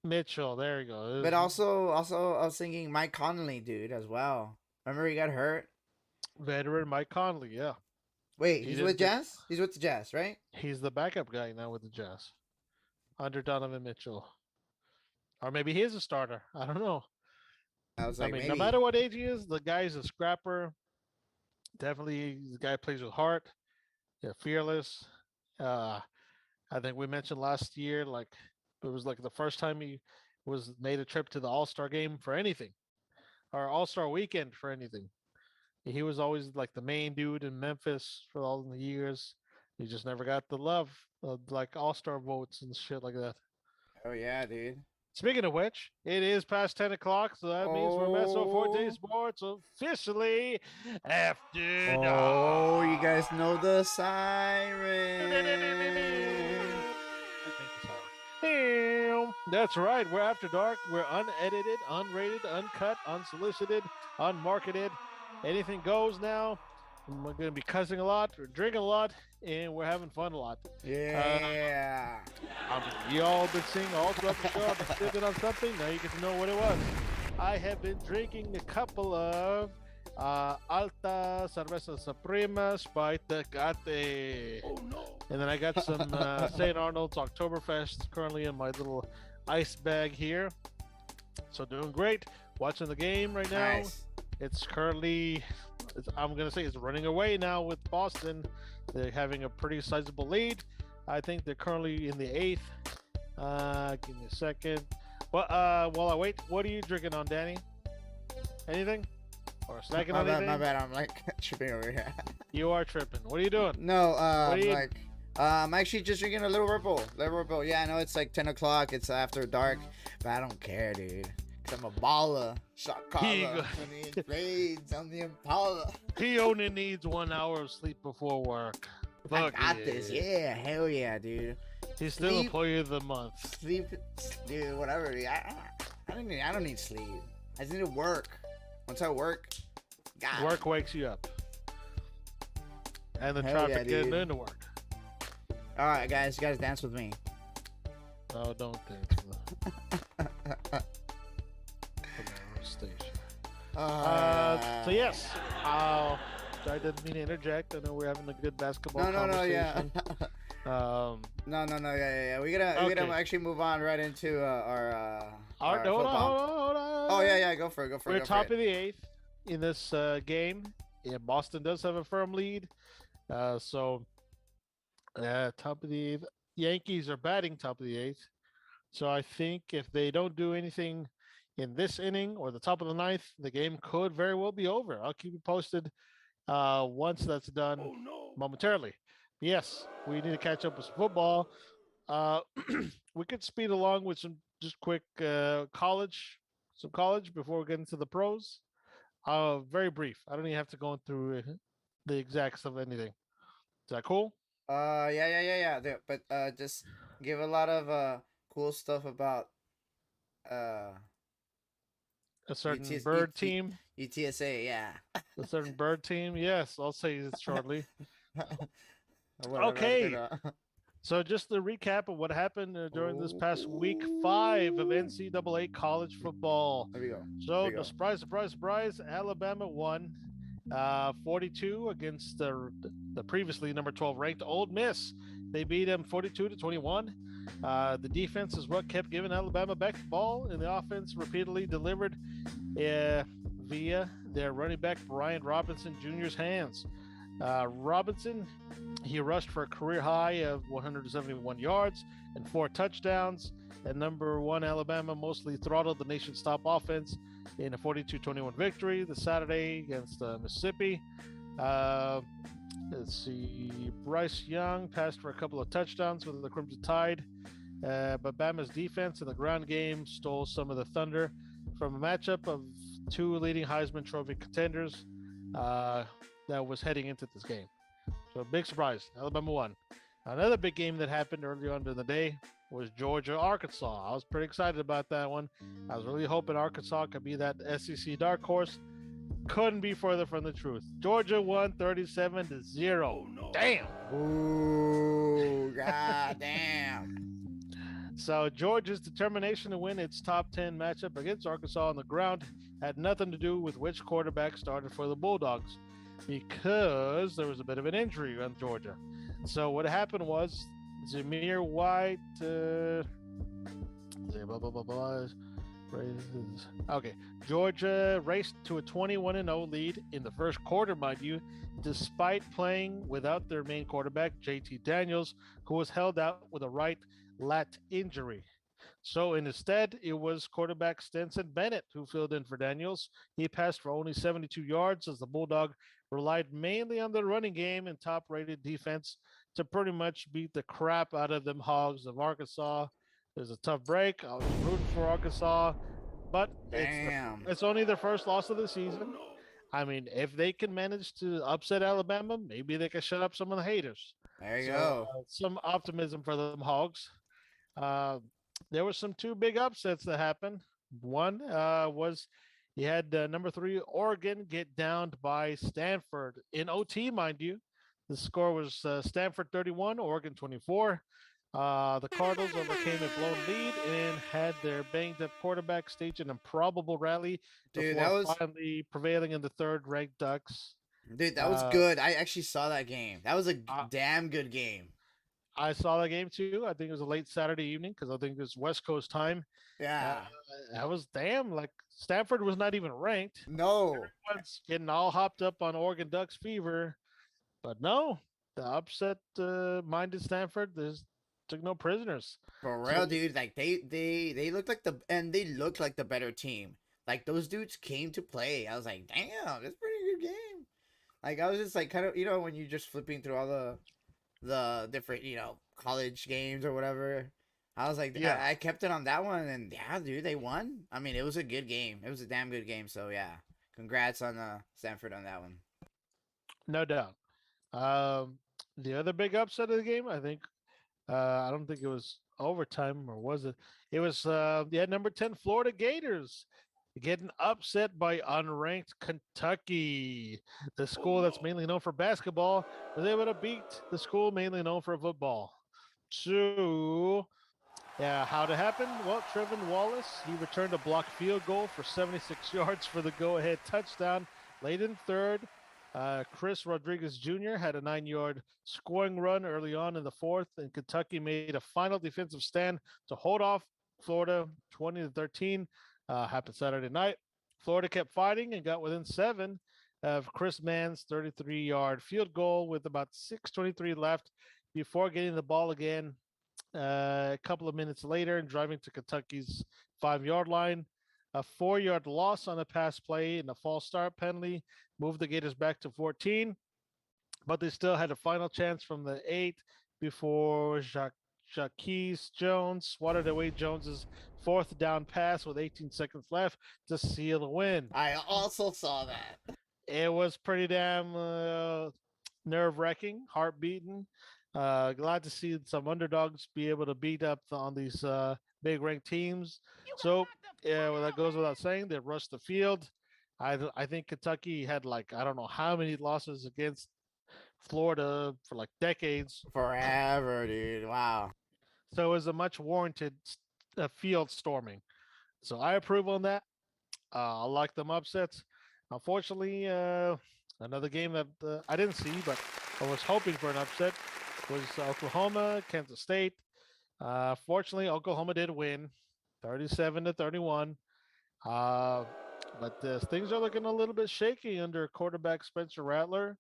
Mitchell. There you go. But also, I was thinking Mike Conley, dude, as well. Remember he got hurt. Veteran Mike Conley. Yeah, Wait, he he's with didn't. Jazz. He's with the Jazz, right? He's the backup guy now with the Jazz under Donovan Mitchell, or maybe he is a starter. I don't know. I was I like, mean, no maybe. matter what age he is, the guy's a scrapper. Definitely, the guy plays with heart. Yeah, fearless. Uh, I think we mentioned last year, like it was like the first time he was made a trip to the All Star game for anything, or All Star weekend for anything. He was always like the main dude in Memphis for all the years. He just never got the love, like All Star votes and shit like that. Oh yeah, dude. Speaking of which, it is past 10 o'clock, so that means we're Mezzo Forte Oh. Sports officially after Oh, you dark. guys know the siren. That's right. We're after dark. We're unedited, unrated, uncut, unsolicited, unmarketed. Anything goes now. We're going to be cussing a lot, we're drinking a lot, and we're having fun a lot. Yeah. Y'all been seeing all throughout the show. I've been sipping on something. Now you get to know what it was. I have been drinking a couple of Alta Cerveza Supremas by Tecate. Oh no. And then I got some St. Arnold's Oktoberfest currently in my little ice bag here. So doing great. Watching the game right now. Nice. It's currently, I'm going to say it's running away now with Boston. They're having a pretty sizable lead. I think they're currently in the eighth. Give me a second. Well, while I wait, what are you drinking on, Danny? Anything? Or snacking My on bad, anything? my bad. I'm like tripping over here. You are tripping. What are you doing? No, What are you... like, I'm actually just drinking a little Red Bull. Little Red Bull. Yeah, I know it's like 10 o'clock. It's after dark, but I don't care, dude. Cause I'm a baller. Shot caller. Blades on the Impala. He only needs 1 hour of sleep before work. I got this. Yeah, hell yeah, dude. He's still Sleep. employee of the month. Sleep, dude. Whatever. Dude. I don't need sleep. I just need to work. Once I work, God. Work wakes you up. And the Hell traffic yeah, getting dude. into work. All right, guys. You guys dance with me. Oh, don't think so. Station. So yes, I didn't mean to interject. I know we're having a good basketball conversation. No, yeah. We gotta actually move on right into our hold on. Oh yeah, go for it. We're top of the eighth in this game. Yeah, Boston does have a firm lead. Top of the eighth. Yankees are batting top of the eighth. So I think if they don't do anything in this inning or the top of the ninth, the game could very well be over. I'll keep you posted once that's done momentarily. Yes, we need to catch up with some football. We could speed along with some just quick college before we get into the pros. Very brief. I don't even have to go through the exacts of anything. Is that cool? Yeah. But just give a lot of cool stuff about Uh, A certain UTS, bird team. UTSA, yeah. A certain bird team. Yes, I'll say it shortly. Whatever. I'm Okay. gonna. So just the recap of what happened during this past week Oh, 5 of NCAA college football. there we go. So, There we no go. surprise, surprise, surprise, Alabama won 42 against the previously number 12 ranked Old Miss. They beat them 42-21. The defense is what kept giving Alabama back the ball, and the offense repeatedly delivered via their running back Brian Robinson Jr.'s hands. Robinson, he rushed for a career high of 171 yards and 4 touchdowns. And number one, Alabama mostly throttled the nation's top offense in a 42-21 victory this Saturday against Mississippi. Uh, let's see. Bryce Young passed for a couple of touchdowns with the Crimson Tide. But Bama's defense in the ground game stole some of the thunder from a matchup of two leading Heisman Trophy contenders that was heading into this game. So big surprise, Alabama won. Another big game that happened early on in the day was Georgia Arkansas. I was pretty excited about that one. I was really hoping Arkansas could be that SEC dark horse. Couldn't be further from the truth. Georgia won 37-0. Oh, no. Damn. Ooh, god damn. So Georgia's determination to win its top 10 matchup against Arkansas on the ground had nothing to do with which quarterback started for the Bulldogs, because there was a bit of an injury on Georgia. So what happened was Zamir White, blah, blah, blah, blah, okay, Georgia raced to a 21-0 lead in the first quarter, mind you, despite playing without their main quarterback, JT Daniels, who was held out with a right lat injury. So instead, it was quarterback Stetson Bennett who filled in for Daniels. He passed for only 72 yards as the Bulldog relied mainly on the running game and top-rated defense to pretty much beat the crap out of them Hogs of Arkansas. It was a tough break. I was rooting for Arkansas, but Damn. it's only their first loss of the season. I mean, if they can manage to upset Alabama, maybe they can shut up some of the haters. There you So go. some optimism for them Hogs. Uh, there were some two big upsets that happened. One was you had number 3 Oregon get downed by Stanford in OT, mind you. The score was Stanford 31, Oregon 24. The Cardinals overcame a blown lead and had their banged up quarterback stage an improbable rally Dude, before finally prevailing in the third-ranked Ducks. Dude, that was good. I actually saw that game. That was a damn good game. I saw that game too. I think it was a late Saturday evening because I think it was West Coast time. Yeah. That was damn. Like Stanford was not even ranked. No. Everyone's getting all hopped up on Oregon Ducks fever, but no, the upset-minded Stanford took no prisoners. For real, dude. Like they looked like they looked like the better team. Like those dudes came to play. I was like, damn, that's a pretty good game. Like I was just like kind of when you're just flipping through all the different college games or whatever. I was like, yeah, I kept it on that one, and yeah, dude, they won. I mean, it was a good game. It was a damn good game. So yeah, congrats on Stanford on that one. No doubt. The other big upset of the game, I think, I don't think it was overtime, or was it? It was number 10 Florida Gators getting upset by unranked Kentucky. The school that's mainly known for basketball was able to beat the school mainly known for football. So, yeah, how'd it happen? Well, Trevin Wallace, he returned a blocked field goal for 76 yards for the go-ahead touchdown late in third. Chris Rodriguez Jr. had a 9-yard scoring run early on in the fourth, and Kentucky made a final defensive stand to hold off Florida 20-13. Happened Saturday night. Florida kept fighting and got within 7 of Chris Mann's 33-yard field goal with about 6:23 left before getting the ball again a couple of minutes later and driving to Kentucky's 5-yard line. A 4-yard loss on a pass play and a false start penalty moved the Gators back to 14, but they still had a final chance from the 8 before Jaquez Jones swatted away Jones's 4th down pass with 18 seconds left to seal the win. I also saw that. It was pretty damn nerve-wracking, heart-beating. Glad to see some underdogs be able to beat up on these big ranked teams. So yeah, well, that goes without saying. They rushed the field. I think Kentucky had like I don't know how many losses against Florida for like decades. Forever, dude. Wow. So it was a much warranted field storming. So I approve on that. I like them upsets. Unfortunately, another game that I didn't see, but I was hoping for an upset was Oklahoma, Kansas State. Fortunately, Oklahoma did win, 37-31. Uh, but things are looking a little bit shaky under quarterback Spencer Rattler.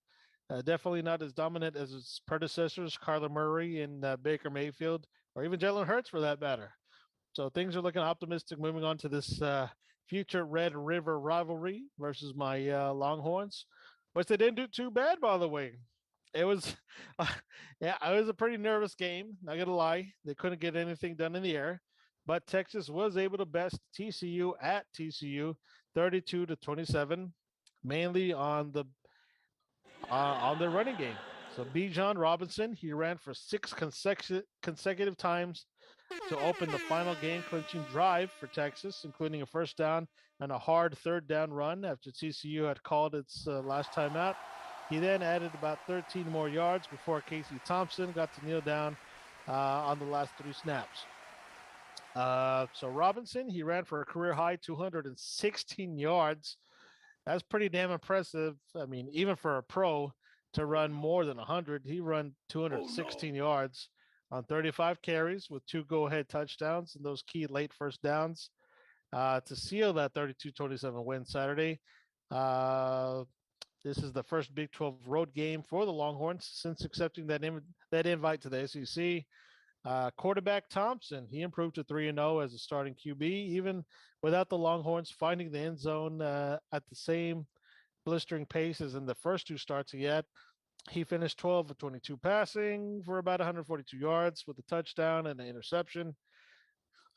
Definitely not as dominant as his predecessors, Kyler Murray and Baker Mayfield, or even Jalen Hurts for that matter. So things are looking optimistic moving on to this future Red River rivalry versus my Longhorns, which they didn't do too bad, by the way. It was, yeah, it was a pretty nervous game. Not gonna lie, they couldn't get anything done in the air, but Texas was able to best TCU at TCU, 32-27, mainly on their running game. So Bijan Robinson, he ran for six consecutive times to open the final game clinching drive for Texas, including a first down and a hard third down run after TCU had called its last time out. He then added about 13 more yards before Casey Thompson got to kneel down on the last three snaps. So Robinson, he ran for a career high 216 yards. That's pretty damn impressive. I mean, even for a pro to run more than 100, he run 216 yards on 35 carries with two go-ahead touchdowns and those key late first downs to seal that 32-27 win Saturday. Uh, this is the first Big 12 road game for the Longhorns since accepting that invite to the SEC. Quarterback Thompson, he improved to 3-0 as a starting QB, even without the Longhorns finding the end zone at the same blistering pace as in the first two starts he had. He finished 12 of 22 passing for about 142 yards with a touchdown and an interception.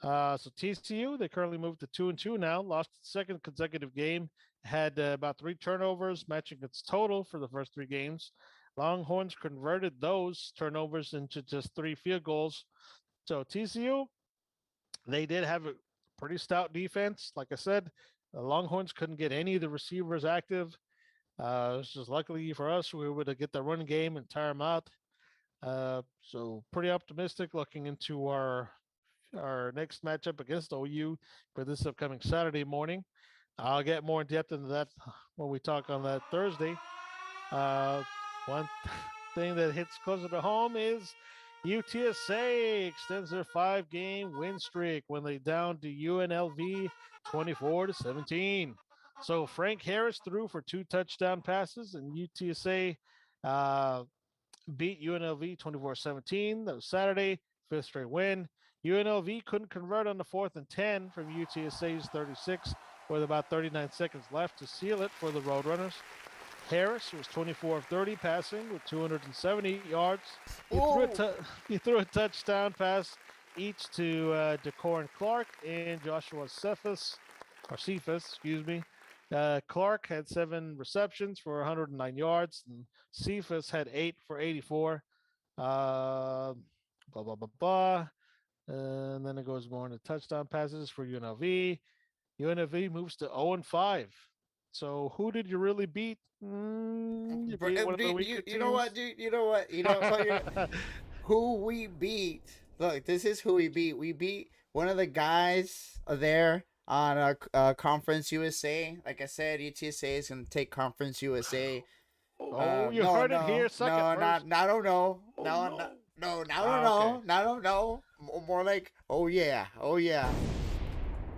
So TCU, they currently moved to 2-2 now, lost its second consecutive game, had about three turnovers, matching its total for the first three games. Longhorns converted those turnovers into just three field goals. So TCU, they did have a pretty stout defense. Like I said, the Longhorns couldn't get any of the receivers active. It's just luckily for us, we were able to get the run game and tire them out. So pretty optimistic looking into our next matchup against OU for this upcoming Saturday morning. I'll get more in depth into that when we talk on that Thursday. Uh, one thing that hits closer to home is UTSA extends their five-game win streak when they down to UNLV 24-17. So Frank Harris threw for two touchdown passes, and UTSA uh, beat UNLV 24-17. That was Saturday, fifth straight win. UNLV couldn't convert on the 4th and 10 from UTSA's 36 with about 39 seconds left to seal it for the Roadrunners. Harris was 24 of 30 passing with 270 yards. He threw a touchdown pass each to Decorin Clark and Joshua Cephas, excuse me. Clark had 7 receptions for 109 yards, and Cephas had 8 for 84. Blah, blah, blah, blah. And then it goes more into touchdown passes for UNLV. UNLV moves to 0-5. So who did you really beat? You beat one of the weaker you know what, teams. dude? You know what? You know so who we beat. Look, this is who we beat. We beat one of the guys there on Conference USA. Like I said, UTSA is gonna take Conference USA. Oh, you No, heard it here. no, Suck it no, first. not, I don't know. Oh, No, no. no, no, I don't Okay. know. I don't know. More like, oh yeah, oh yeah.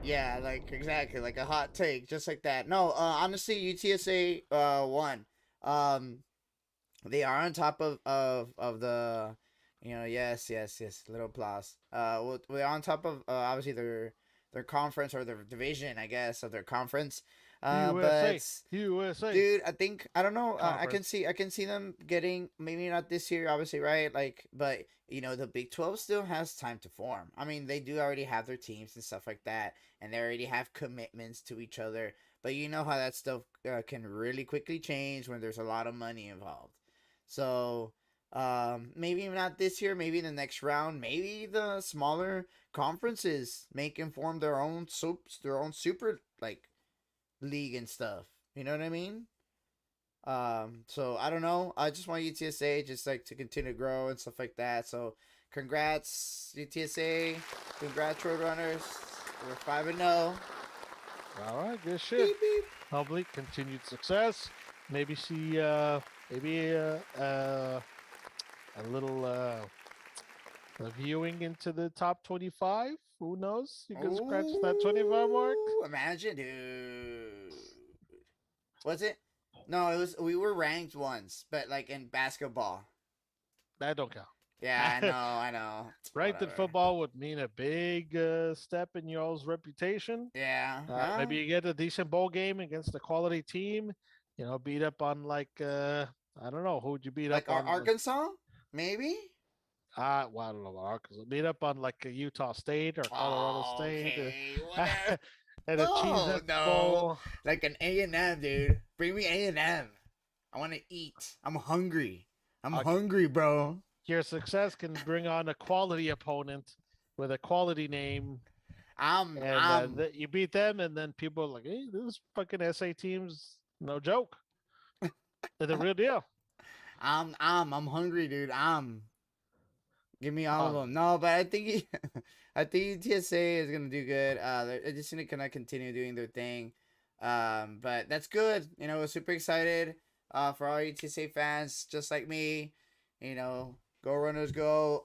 Yeah, like exactly, like a hot take, just like that. No, honestly, UTSA won. Um, they are on top of the, yes, yes, yes, little applause. We're on top of obviously their conference or their division, I guess, of their conference. USA. But USA. dude, I don't know. Conference. I can see them getting maybe not this year, obviously, right? Like, but the Big 12 still has time to form. I mean, they do already have their teams and stuff like that, and they already have commitments to each other. But you know how that stuff can really quickly change when there's a lot of money involved. So Maybe not this year, maybe the next round, maybe the smaller conferences make and form their own super like league and stuff. You know what I mean? So I don't know. I just want UTSA just like to continue to grow and stuff like that. So congrats UTSA, congrats Roadrunners. We're 5-0. All right, good shit. Beep, beep. Hopefully, continued success. Maybe see, maybe a little viewing into the top 25. Who knows? You can scratch that 25 mark. Imagine, dude. Was it? No, it was. We were ranked once, but like in basketball. That don't count. Yeah, I know. Ranked in football would mean a big step in y'all's reputation. Yeah. Maybe you get a decent bowl game against a quality team. You know, beat up on like I don't know, who would you beat like up on? Arkansas, maybe. Well, I don't know about Arkansas. Beat up on like a Utah State or Colorado State. Okay, And a Cheez-It Bowl. Like an A&M, dude. Bring me A&M. I want to eat. I'm hungry. I'm hungry, bro. Your success can bring on a quality opponent with a quality name. You beat them, and then people are like, "Hey, this fucking SA team's no joke. They're the real deal." I'm hungry, dude. Give me all of them. No, but I think I think TSA is gonna do good. They're just gonna continue doing their thing. But that's good. You know, we're super excited. For all you TSA fans, just like me, you know, go Runners, go.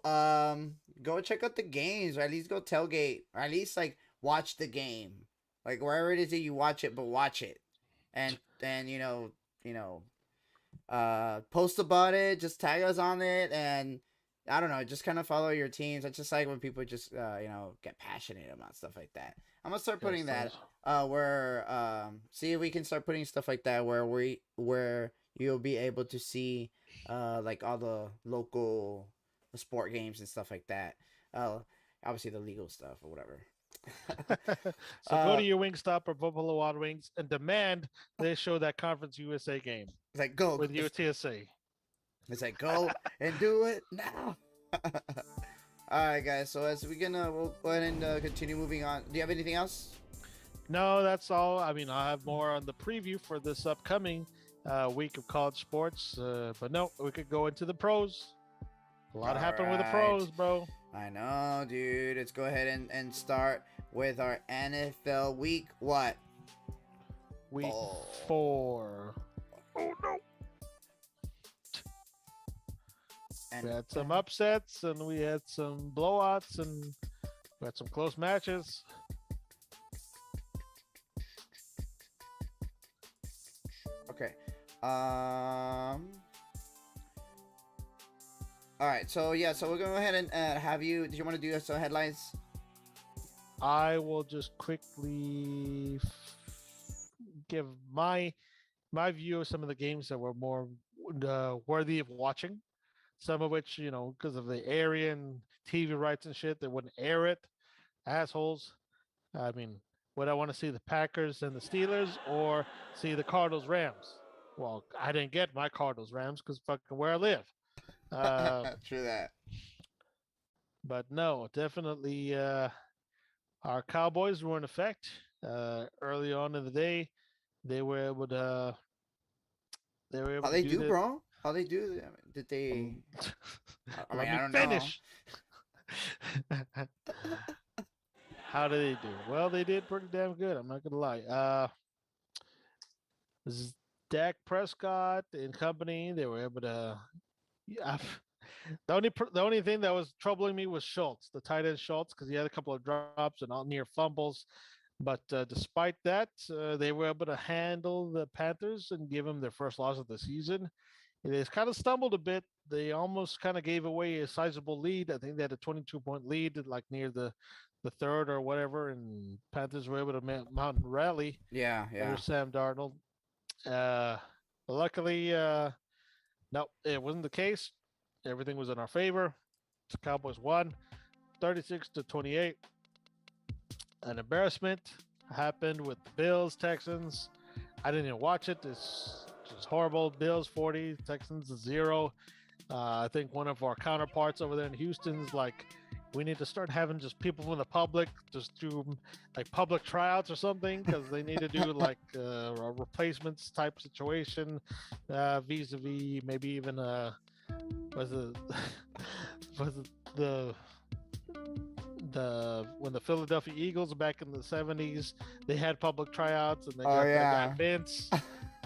Go check out the games, or at least go tailgate, or at least like watch the game, like wherever it is that you watch it, but watch it, and then post about it, just tag us on it, and I don't know, just kind of follow your teams. I just like when people just get passionate about stuff like that. I'm gonna start putting that see if we can start putting stuff like that where you'll be able to see like all the local sport games and stuff like that. Obviously the legal stuff or whatever. So go to your Wingstop or Buffalo Wild Wings and demand they show that Conference USA game. It's like go with UTSA. It's like go and do it now. All right, guys. So we'll go ahead and continue moving on. Do you have anything else? No, that's all. I mean, I'll have more on the preview for this upcoming week of college sports. But no, we could go into the pros. A lot happened with the pros, bro. I know, dude. Let's go ahead and start with our NFL week. What? Week 4. Oh, no. We had some upsets, and we had some blowouts, and we had some close matches. Okay. All right. So we're gonna go ahead and have you. Did you want to do some headlines? I will just quickly give my view of some of the games that were more worthy of watching. Some of which, because of the area and TV rights and shit, they wouldn't air it. Assholes. I mean, would I want to see the Packers and the Steelers or see the Cardinals Rams? Well, I didn't get my Cardinals Rams because fucking where I live. True that. But no, definitely our Cowboys were in effect. Early on in the day, they were able to. How they do, bro? How they do? I mean, did they? I don't finish. Know. How did they do? Well, they did pretty damn good. I'm not gonna lie. Dak Prescott and company, they were able to. Yeah, the only thing that was troubling me was Schultz, the tight end Schultz, because he had a couple of drops and all near fumbles. But despite that, they were able to handle the Panthers and give them their first loss of the season. They kind of stumbled a bit. They almost kind of gave away a sizable lead. I think they had a 22-point lead, like near the third or whatever, and Panthers were able to mount and rally. Yeah. Under Sam Darnold. Luckily, no, it wasn't the case. Everything was in our favor. The Cowboys won 36-28. An embarrassment happened with the Bills, Texans. I didn't even watch it. It's just horrible. Bills 40, Texans 0. I think one of our counterparts over there in Houston's like, we need to start having just people from the public just do like public tryouts or something because they need to do like a replacements type situation, vis-a-vis maybe even was it was it the when the Philadelphia Eagles back in the '70s they had public tryouts and they Oh got that guy yeah. Vince.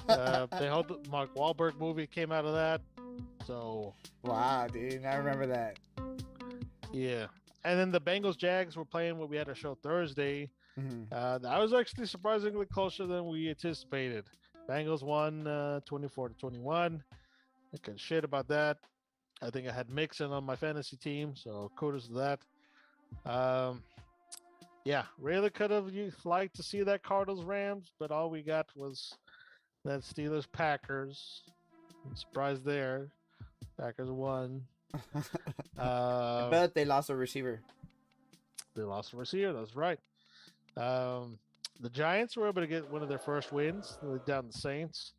They held the Mark Wahlberg movie came out of that. So Wow, dude, I remember that. yeah, and then the Bengals Jags were playing what we had a show Thursday. Mhm. That was actually surprisingly closer than we anticipated. Bengals won 24-21. I can shit about that. I think I had Mixon on my fantasy team, so kudos to that. Um, yeah, really could have liked to see that Cardinals Rams, but all we got was that Steelers Packers. Surprise there. Packers won. Uh, But they lost a receiver. they lost a receiver. That's right. Um, the Giants were able to get one of their first wins down the Saints.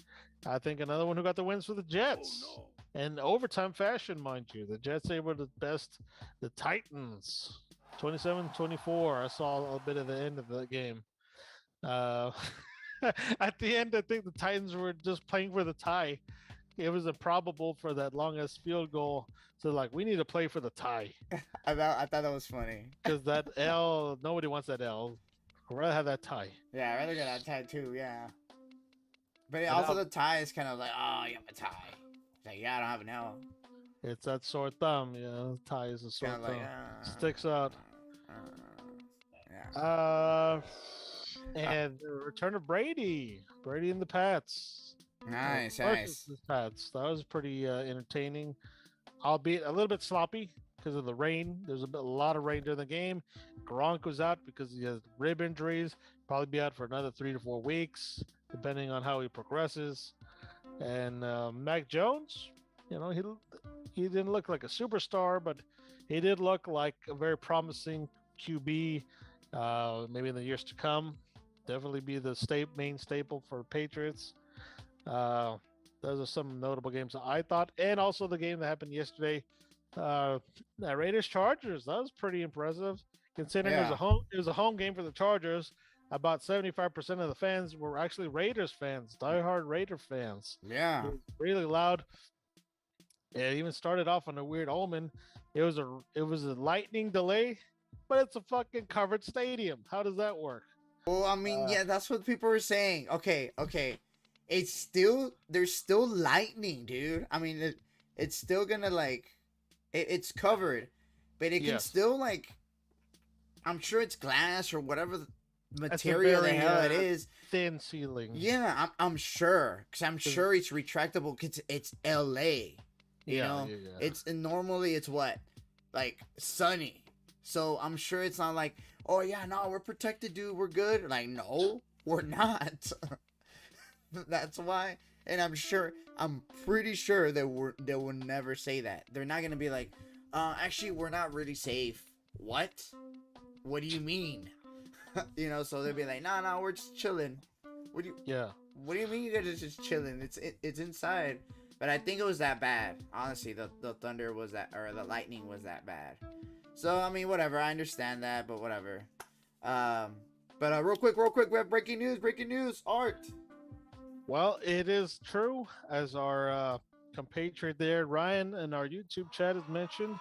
I think another one who got the wins for the Jets. Oh, no. In overtime fashion, mind you. The Jets able to best the Titans 27-24. I saw a bit of the end of the game. Uh, at the end, I think the Titans were just playing for the tie. It was improbable for that longest field goal. So, like, we need to play for the tie. I thought that was funny. Because that L, nobody wants that L. I'd rather have that tie. Yeah, I'd rather get that tie too, yeah. But also the tie is kind of like, oh, you have a tie. It's like, yeah, I don't have an L. It's that sore thumb, tie is a sore thumb. Like, sticks out. Yeah. And the return of Brady. Brady and the Pats. Nice. The Pats. That was pretty entertaining, albeit a little bit sloppy because of the rain. There's a lot of rain during the game. Gronk was out because he has rib injuries. Probably be out for another 3 to 4 weeks, depending on how he progresses. And Mac Jones, he didn't look like a superstar, but he did look like a very promising QB. Maybe in the years to come, definitely be the main staple for Patriots. Those are some notable games that I thought, and also the game that happened yesterday. That Raiders Chargers, that was pretty impressive considering it was a home game for the Chargers. About 75% of the fans were actually Raiders fans, diehard Raider fans. Yeah, it was really loud. It even started off on a weird omen. It was a lightning delay, but it's a fucking covered stadium. How does that work? Well, I mean, yeah, that's what people were saying. Okay. There's still lightning, dude. I mean, it's still gonna it's covered, but it can still I'm sure it's glass or whatever material the hell it is. Thin ceiling. Yeah, I'm sure, because I'm sure it's retractable. Cause it's LA. You know, it's normally it's what, sunny. So I'm sure it's not like, oh yeah, no, we're protected, dude. We're good. Like, no, we're not. That's why. And I'm pretty sure they will never say that. They're not gonna be like, actually, we're not really safe. What? What do you mean? So they'll be like, no, we're just chilling. What do you mean you guys are just chilling? It's inside. But I think it was that bad. Honestly, the thunder was that, or the lightning was that bad. So I mean, whatever. I understand that, but whatever. But real quick, we have breaking news. Art. Well, it is true, as our compatriot there, Ryan, in our YouTube chat has mentioned.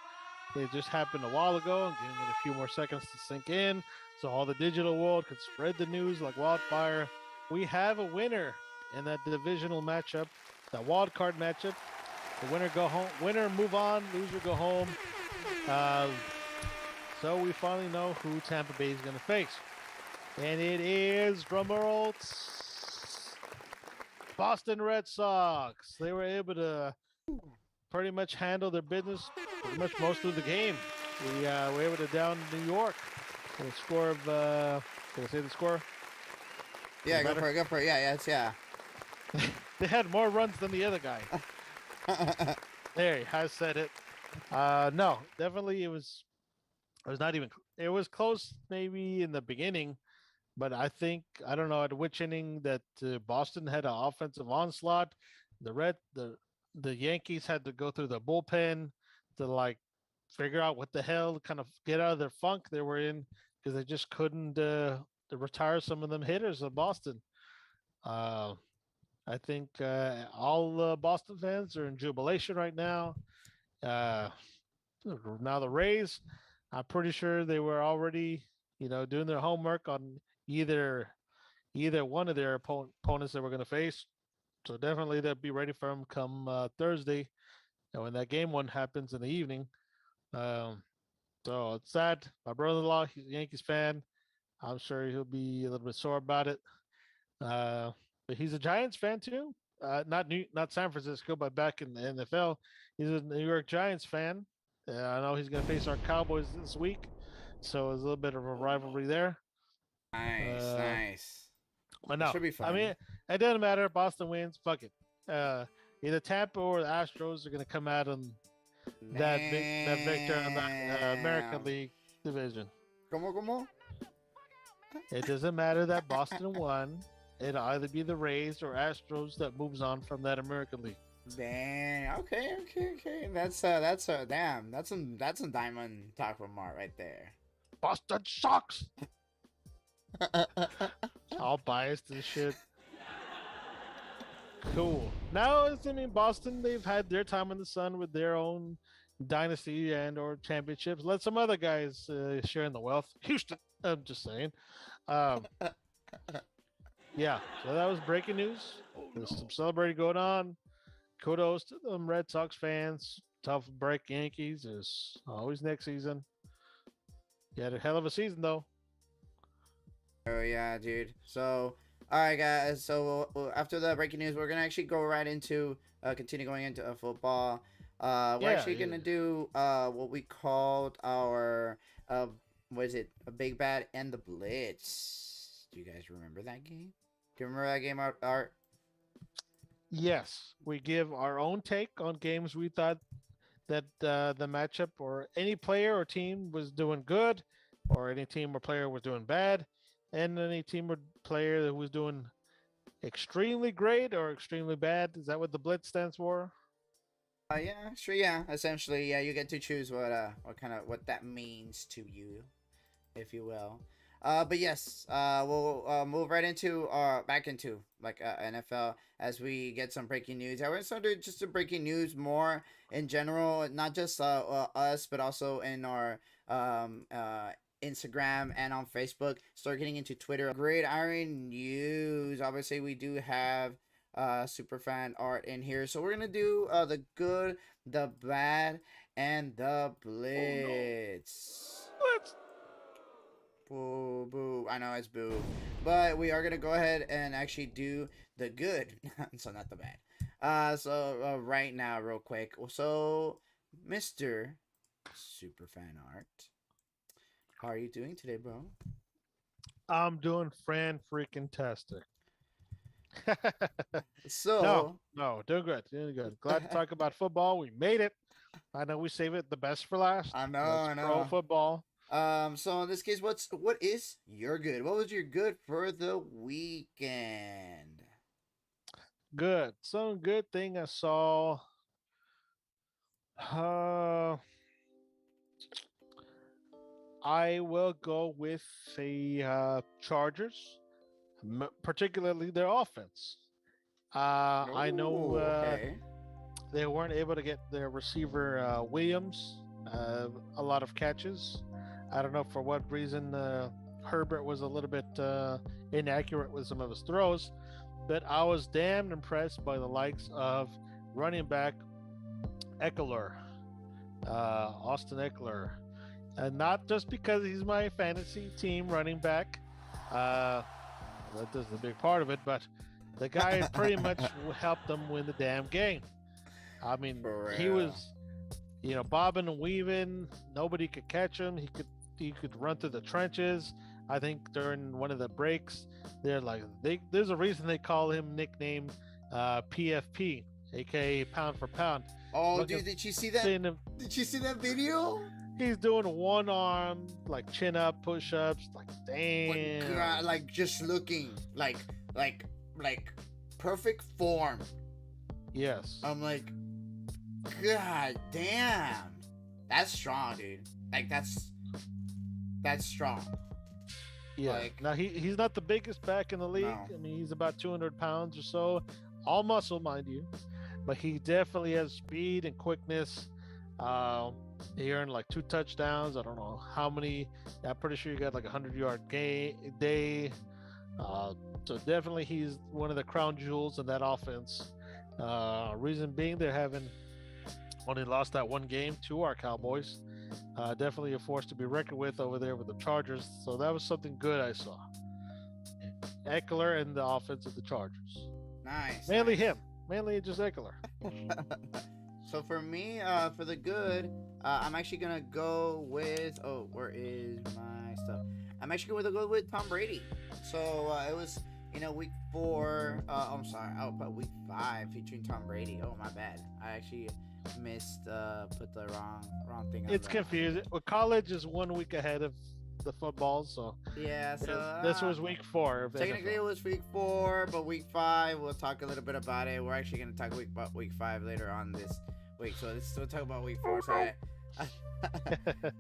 It just happened a while ago, giving it a few more seconds to sink in, so all the digital world could spread the news like wildfire. We have a winner in that divisional matchup, that wild card matchup. The winner go home. Winner move on. Loser go home. So we finally know who Tampa Bay is going to face, and it is drumroll. Boston Red Sox. They were able to pretty much handle their business pretty much most of the game. We were able to down New York with a score of, can I say the score? Yeah, go for it. Yeah. They had more runs than the other guy. There, I said it. No, definitely it was not even, it was close maybe in the beginning. But I don't know at which inning that Boston had an offensive onslaught. The the Yankees had to go through the bullpen to like figure out what the hell, kind of get out of their funk they were in because they just couldn't to retire some of them hitters of Boston. Uh, I think all Boston fans are in jubilation right now. Uh, now the Rays, I'm pretty sure they were already, doing their homework on either either one of their opponents that we're going to face. So definitely they'll be ready for them come Thursday, and when that game one happens in the evening. Um, so it's sad. My brother-in-law, he's a Yankees fan. I'm sure he'll be a little bit sore about it. Uh, but he's a Giants fan too. Not San Francisco, but back in the NFL, he's a New York Giants fan. I know he's going to face our Cowboys this week, so there's a little bit of a rivalry there. Nice, Uh, nice. but It no, should be I fun. mean it doesn't matter. Boston wins. Fuck it. Either Tampa or the Astros are going to come out on that victor in the American Damn. League division. ¿Cómo? It doesn't matter that Boston won. It'll either be the Rays or Astros that moves on from that American League. Damn. Okay. That's damn. That's some diamond talk from Mark right there. Boston sucks. All biased and shit. Cool. Now, I mean, Boston, they've had their time in the sun with their own dynasty and or championships. Let some other guys share in the wealth. Houston, I'm just saying. Um, yeah, so that was breaking news. There's some celebrating going on. Kudos to them Red Sox fans. Tough break Yankees. There's always next season. You had a hell of a season, though. Oh yeah, dude. So, all right, guys. So after the breaking news, we're gonna actually go right into continue going into football. We're Yeah, actually gonna do what we called our what is it? A Big Bad and the Blitz. Do you guys remember that game? Do you remember that game, Art? yes. We give our own take on games we thought that the matchup or any player or team was doing good, or any team or player was doing bad, and any team or player that was doing extremely great or extremely bad. Is that what the Blitz stands for? Yeah, sure, yeah. Essentially, yeah, you get to choose what that means to you, if you will. But yes, we'll move right into back into like NFL as we get some breaking news. I want to do just the breaking news more in general, not just us, but also in our Instagram and on Facebook. Start getting into Twitter. Great Iron News. Obviously, we do have super fan art in here, so we're gonna do the good, the bad, and the blitz. Blitz. Boo, boo. I know it's boo. But we are going to go ahead and actually do the good. So, not the bad. Right now, real quick. So, Mr. Superfan Art, how are you doing today, bro? I'm doing fan freaking tastic. no, So, no, doing good, doing good. Glad to talk about football. We made it. I know we save it the best for last. I know, That's I pro know. football. So in this case, what is your good? What was your good for the weekend? Good. Some good thing I saw. Uh, I will go with the Chargers, particularly their offense. I know Oh, okay. they weren't able to get their receiver Williams a lot of catches. I don't know for what reason Herbert was a little bit inaccurate with some of his throws, but I was damn impressed by the likes of running back Eckler, Austin Eckler, and not just because he's my fantasy team running back. Uh, that is a big part of it, but the guy pretty much helped them win the damn game. I mean, For he real. was, bobbing and weaving. Nobody could catch him. He could run through the trenches. I think during one of the breaks, they're like there's a reason they call him nicknamed PFP, aka pound for pound. Oh, Look at dude, did you see that? seeing him, Did you see that video? he's doing one arm like chin up push ups. Like damn. God, like just looking like perfect form. Yes. I'm like, God damn. That's strong, dude. Like that's strong. Yeah. Like Now he's not the biggest back in the league. no. I mean, he's about 200 pounds or so, all muscle, mind you, but he definitely has speed and quickness. Um, he earned like 2 touchdowns. I don't know how many. I'm pretty sure he got like a 100-yard day. Uh, so definitely he's one of the crown jewels in that offense. Reason being they're having only lost that one game to our Cowboys. Definitely a force to be reckoned with over there with the Chargers. So that was something good I saw. Eckler and the offense of the Chargers. Nice, Mainly nice. him. Mainly just Eckler. So for me, for the good, I'm actually gonna go with. Oh, where is my stuff? I'm actually gonna go with Tom Brady. So it was, week 4. I'm sorry, I'll put week 5 featuring Tom Brady. Oh, my bad. I actually missed, put the wrong thing on It's the. confusing. Well, college is 1 week ahead of the football, so Yeah, so this was week 4 of technically it NFL. was week 4, but week 5 we'll talk a little bit about it. We're actually gonna talk about week 5 later on this week. So we'll talk about week 4. So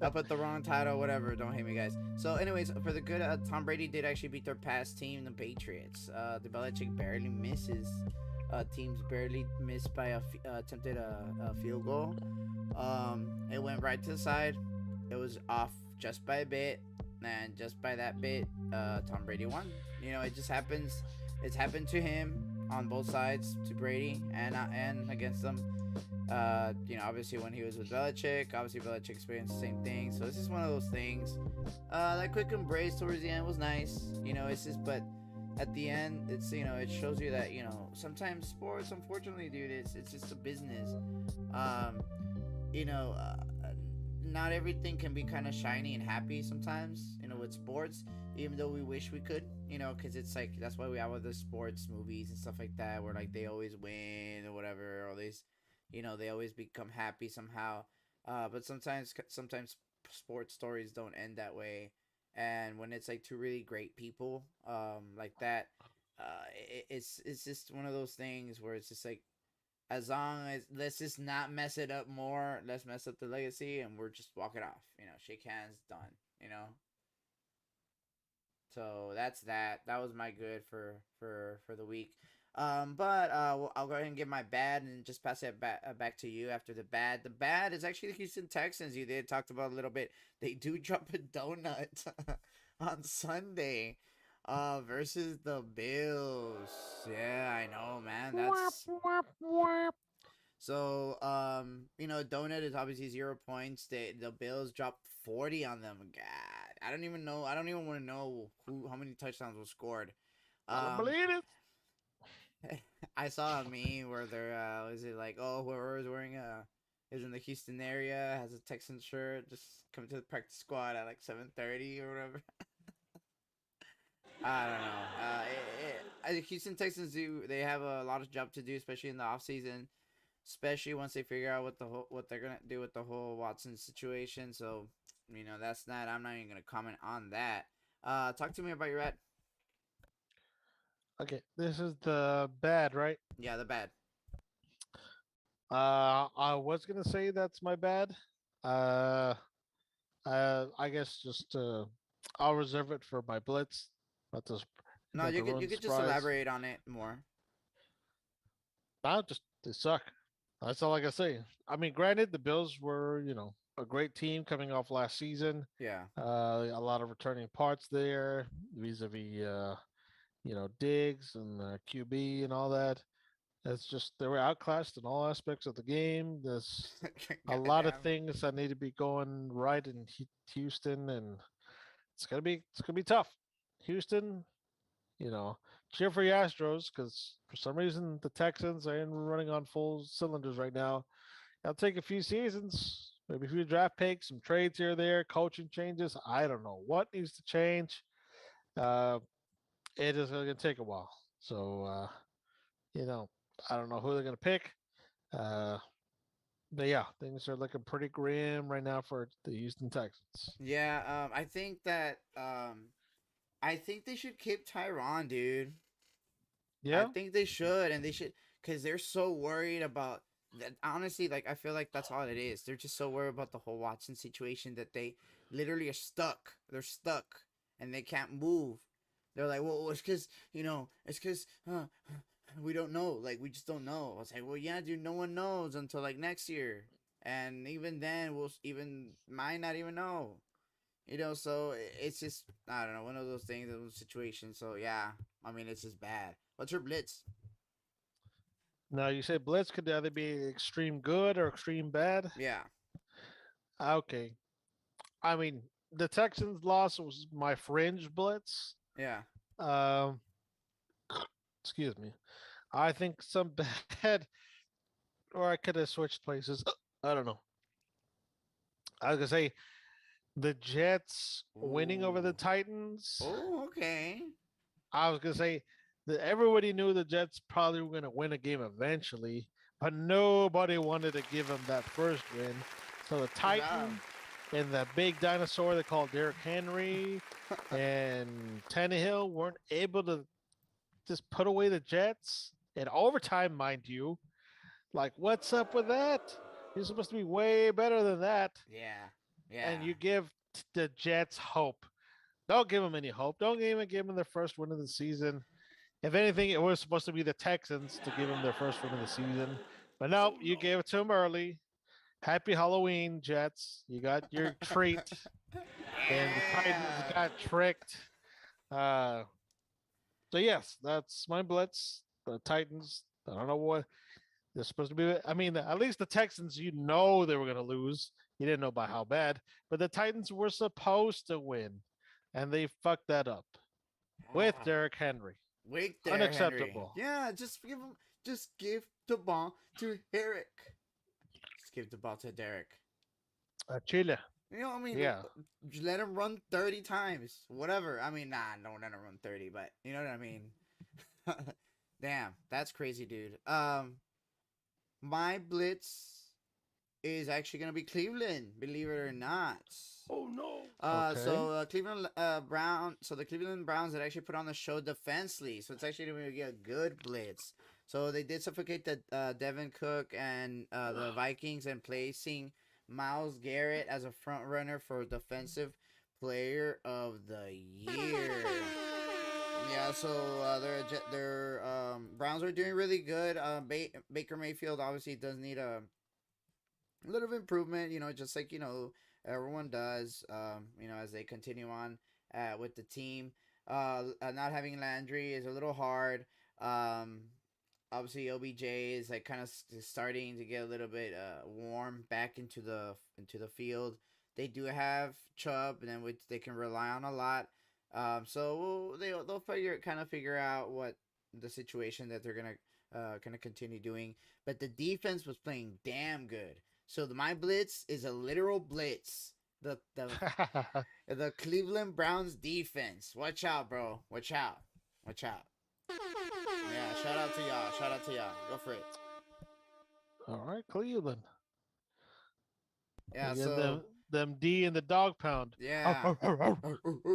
I put the wrong title, whatever. Don't hate me, guys. So, anyways, for the good, Tom Brady did actually beat their past team, the Patriots. The Belichick barely misses. Teams barely missed by attempted a field goal. It went right to the side. It was off just by a bit, and just by that bit, Tom Brady won. It just happens. It's happened to him on both sides, to Brady and against them. Obviously when he was with Belichick, obviously Belichick experienced the same thing. So this is one of those things. That quick embrace towards the end was nice. It's just, but at the end, it's it shows you that sometimes sports, unfortunately, dude, it's just a business. Um, you know, uh, Not everything can be kind of shiny and happy sometimes. With sports, even though we wish we could. Because it's like that's why we have all the sports movies and stuff like that, where like they always win or whatever, or they always become happy somehow. But sometimes sports stories don't end that way, and when it's like two really great people, like that, it's just one of those things where it's just like, as long as let's just not mess it up more, let's mess up the legacy, and we're just walking off. Shake hands, done. You know. So that's that. That was my good for the week. But I'll go ahead and give my bad and just pass it back to you after the bad. The bad is actually the Houston Texans. You did talked about a little bit. They do drop a donut on Sunday, versus the Bills. Yeah, I know, man. That's so. Donut is obviously 0 points. The Bills dropped 40 on them. God, I don't even know. I don't even want to know how many touchdowns were scored. I don't Um, believe it. I saw a meme where they're was it like, oh, whoever is wearing is in the Houston area, has a Texan shirt, just come to the practice squad at like 7:30 or whatever. I don't know. Houston Texans they have a lot of job to do, especially in the off season, especially once they figure out what they're gonna do with the whole Watson situation. So that's not. I'm not even gonna comment on that. Talk to me about your ad. Okay, this is the bad, right? Yeah, the bad. I was gonna say that's my bad. Uh, I guess just I'll reserve it for my blitz. Not to No, not you to could ruin you the could just surprise. elaborate on it more. No, just they suck. That's all I can say. I mean, granted, the Bills were a great team coming off last season. Yeah. A lot of returning parts there, vis-a-vis Diggs and QB and all that. It's just they were outclassed in all aspects of the game. There's a lot of Goddamn. things that need to be going right in Houston, and it's gonna be tough. Houston, you know, cheer for the Astros because for some reason the Texans are running on full cylinders right now. It'll take a few seasons, maybe a few draft picks, some trades here or there, coaching changes. I don't know what needs to change. Uh, it is going to take a while. So, you know, I don't know who they're going to pick. Uh, but yeah, things are looking pretty grim right now for the Houston Texans. Yeah. I think they should keep Tyron, dude. I Yeah, think they should, and they should, because they're so worried about honestly, like I feel like that's all it is. They're just so worried about the whole Watson situation that they literally are stuck. They're stuck and they can't move. They're like, well, it's because it's because we don't know. Like we just don't know. I was like, well, yeah, dude, no one knows until like next year, and even then, we'll even might not even know. So it's just I don't know, one of those things, those situations. So yeah, I mean, it's just bad. What's your blitz? Now you say blitz could either be extreme good or extreme bad. Yeah, Okay, I mean the Texans loss was my fringe blitz. yeah. Um, excuse me. I think some bad, or I could have switched places. I don't know. I was gonna say the Jets winning over the Ooh. Titans. Oh, okay. I was gonna say that everybody knew the Jets probably were gonna win a game eventually, but nobody wanted to give them that first win. So the Good job. Titans and the big dinosaur they called Derrick Henry and Tannehill weren't able to just put away the Jets in overtime, mind you. Like, what's up with that? You're supposed to be way better than that, Yeah. Yeah. and you give the Jets hope. Don't give them any hope. Don't even give them their first win of the season. If anything, it was supposed to be the Texans to give them their first win of the season. But Oh nope, you no. gave it to them early. Happy Halloween, Jets. You got your treat. And the Titans Yeah. got tricked. Uh, so, yes, that's my blitz. The Titans, I don't know what they're supposed to be. I mean, at least the Texans, you know they were going to lose. You didn't know by how bad. But the Titans were supposed to win. And they fucked that up with Ah. Derrick Henry. Wait there, Henry. Unacceptable. Yeah, just give the ball to Eric. Just give the ball to Derek. Chile. I mean, Yeah. just let him run 30 times. Whatever. I mean, nah, don't let him run 30, but you know what I mean? Damn, that's crazy, dude. My blitz is actually gonna be Cleveland, believe it or not. Oh no. Okay. So Cleveland Brown. So the Cleveland Browns had actually put on the show Defensely. So it's actually going to be a good blitz. So they did suffocate the Devin Cook and the Vikings and placing Miles Garrett as a front runner for defensive player of the year. Yeah, so their Browns are doing really good. Baker Mayfield obviously does need a little improvement, just like everyone does. As they continue on with the team. Not having Landry is a little hard. Um, Obviously OBJ is like kind of starting to get a little bit warm back into the field. They do have Chubb, and then which they can rely on a lot. So they'll figure out what the situation that they're gonna continue doing. But the defense was playing damn good. So my blitz is a literal blitz. The Cleveland Browns defense. Watch out, bro. Watch out. Watch out. Yeah, shout out to y'all. Shout out to y'all. Go for it. All right, Cleveland. Yeah, You get so them D in the dog pound. yeah.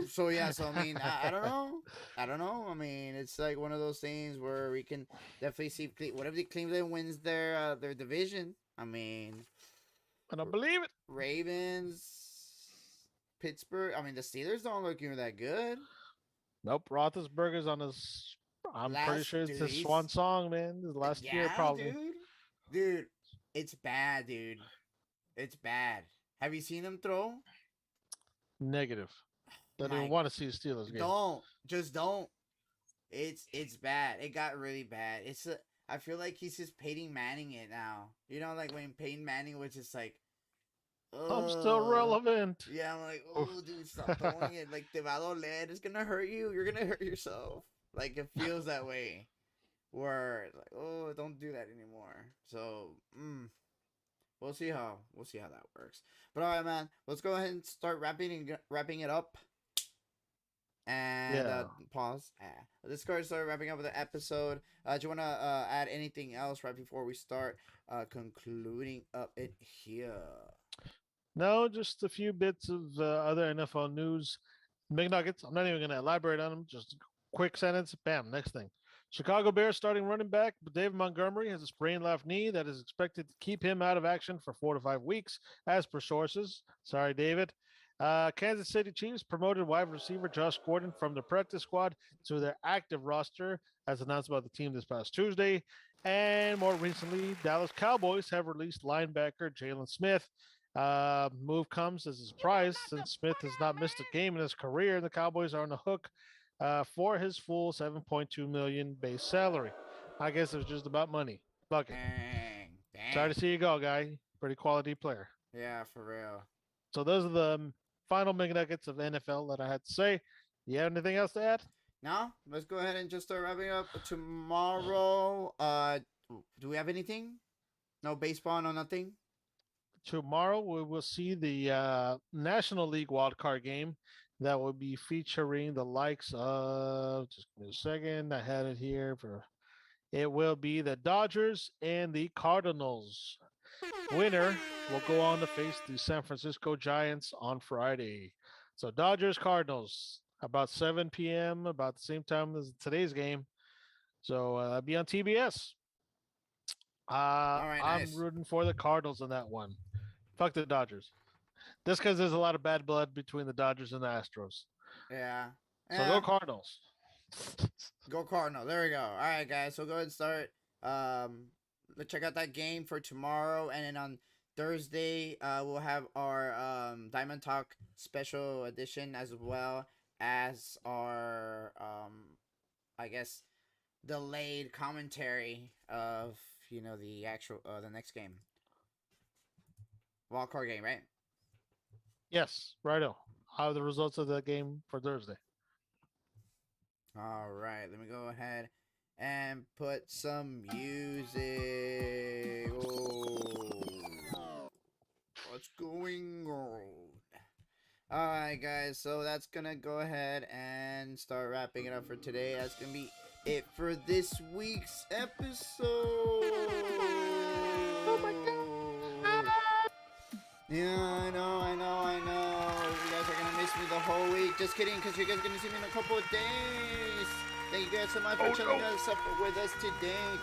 So yeah, so I mean, I don't know. I don't know. I mean, it's like one of those things where we can definitely see what if the Cleveland wins their division. I mean, I don't believe it. Ravens, Pittsburgh. I mean, the Steelers don't look even that good. Nope. Roethlisberger's on his. I'm pretty Last, sure it's dude, his swan song, man. His last year, yeah, probably. dude, it's bad, dude. It's bad. Have you seen him throw? Negative. Don't even My, want to see the Steelers game. don't. It's bad. It got really bad. I feel like he's just Peyton Manning it now. Like when Peyton Manning was just like, I'm still relevant. yeah, I'm like, oh, dude, stop throwing it. Like, te va a doler. It's gonna hurt you. You're gonna hurt yourself. Like, it feels that way. Where like, oh, don't do that anymore. So, we'll see how that works. But all right, man, let's go ahead and start wrapping it up. And Yeah. pause. Let's go start wrapping up the episode. Do you want to add anything else right before we start concluding up it here? No, just a few bits of other NFL news. McNuggets. I'm not even going to elaborate on them. Just a quick sentence. Bam. Next thing. Chicago Bears starting running back David Montgomery has a sprained left knee that is expected to keep him out of action for 4 to 5 weeks, as per sources. Sorry, David. Kansas City Chiefs promoted wide receiver Josh Gordon from the practice squad to their active roster, as announced by the team this past Tuesday. And more recently, Dallas Cowboys have released linebacker Jalen Smith. Move comes as a surprise since Smith has not missed a game in his career. The Cowboys are on the hook for his full 7.2 million base salary. I guess it was just about money. Fuck it. Dang. Sorry Dang. to see you go, guy. Pretty quality player. Yeah, for real. So those are the final McNuggets of NFL that I had to say. You have anything else to add? Now, let's go ahead and just start wrapping up tomorrow. Do we have anything? No baseball, no nothing? Tomorrow we will see the National League wildcard game that will be featuring the likes of, just give me a second, I had it here for, it will be the Dodgers and the Cardinals. Winner will go on to face the San Francisco Giants on Friday. So Dodgers Cardinals about 7 p.m. about the same time as today's game. So be on TBS. All right, I'm nice. rooting for the Cardinals in that one. Fuck the Dodgers. Just because there's a lot of bad blood between the Dodgers and the Astros. Yeah. So go Yeah. Cardinals. Go Cardinal. There we go. All right, guys. So go ahead and start. Let's check out that game for tomorrow, and then on Thursday, we'll have our Diamond Talk special edition as well as our I guess delayed commentary of the actual the next game, wild card game, right? Yes, righto. How are the results of that game for Thursday? All right, let me go ahead and put some music. Oh, what's going on? All right, guys. So that's gonna go ahead and start wrapping it up for today. That's gonna be it for this week's episode. Oh my god. Yeah, I know. You guys are gonna miss me the whole week. Just kidding, because you guys are gonna see me in a couple of days. Thank you guys so much for chilling us up with us today.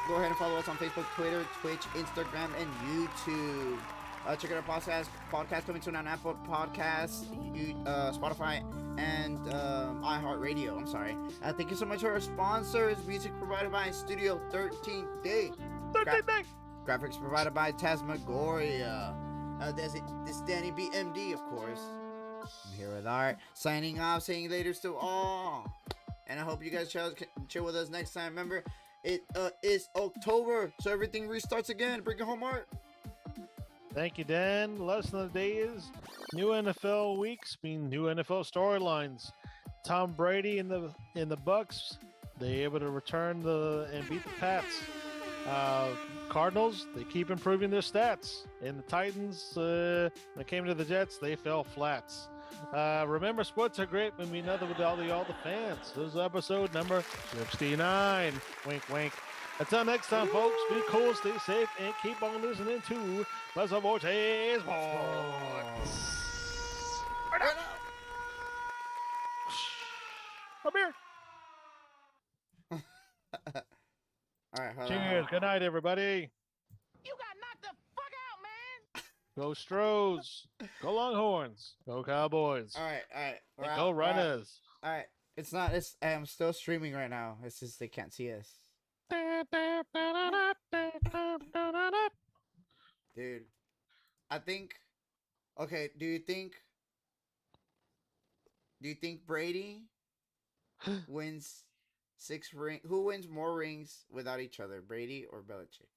Go ahead and follow us on Facebook, Twitter, Twitch, Instagram, and YouTube. Check out our podcast coming soon on Apple Podcasts, Spotify, and iHeartRadio. I'm sorry. Thank you so much to our sponsors. Music provided by Studio 13th Day. 13th Day. Graphics provided by Tasmagoria. This is Danny BMD, of course. I'm here with Art. Signing off, saying later to all. And I hope you guys chill with us next time. Remember, it is October, so everything restarts again. Bring it home, Art. Thank you, Dan. The lesson of the day is new NFL weeks mean new NFL storylines. Tom Brady in the Bucks, they able to return and beat the Pats. Cardinals, they keep improving their stats. And the Titans, when it came to the Jets, they fell flats. Remember, sports are great when we know with all the fans. This is episode number 69. Wink, wink. Until next time, folks, be cool, stay safe, and keep on listening to Mezzo Forte Sportz. Come here. All right, Cheers. Good night, everybody. You got knocked the fuck out, man. Go Stros. Go Longhorns. Go Cowboys. All right. And go Runners. All right. I'm still streaming right now. It's just they can't see us. Dude, I think. Okay, do you think Brady wins 6 rings? Who wins more rings without each other, Brady or Belichick?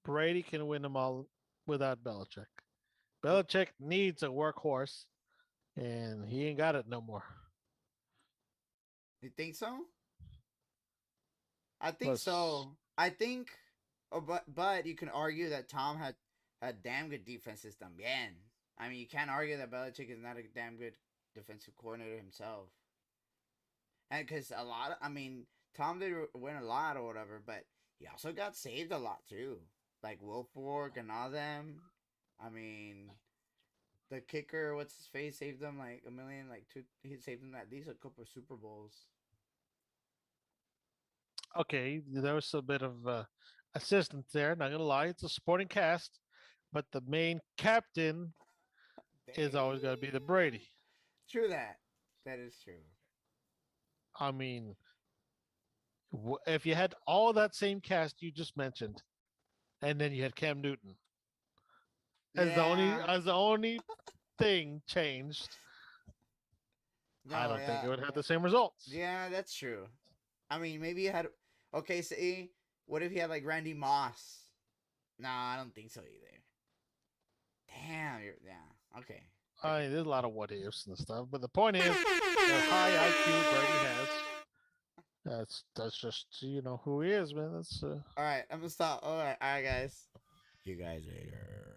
Brady can win them all without Belichick. Belichick needs a workhorse, and he ain't got it no more. You think so? I think so. I think, but you can argue that Tom had damn good defenses también. I mean, you can't argue that Belichick is not a damn good defensive coordinator himself. And because Tom did win a lot or whatever, but he also got saved a lot too. Like Wilfork and all them. I mean, the kicker, what's his face, saved them like a million, like two. He saved them at least a couple of Super Bowls. Okay, there was a bit of assistance there. Not gonna lie, it's a sporting cast, but the main captain is Dang. always gonna be the Brady. True that. That is true. I mean, if you had all that same cast you just mentioned, and then you had Cam Newton Yeah. as the only thing changed, I No. don't think Yeah. it would have the same results. Yeah. That's true. I mean, maybe you had. Okay. See, what if you had like Randy Moss? Nah, I don't think so either. Damn. Yeah. Okay. I mean, there's a lot of what ifs and stuff, but the point is, the high IQ Brady has. That's just who he is, man. That's All right. I'm gonna stop. All right, guys. See you guys later.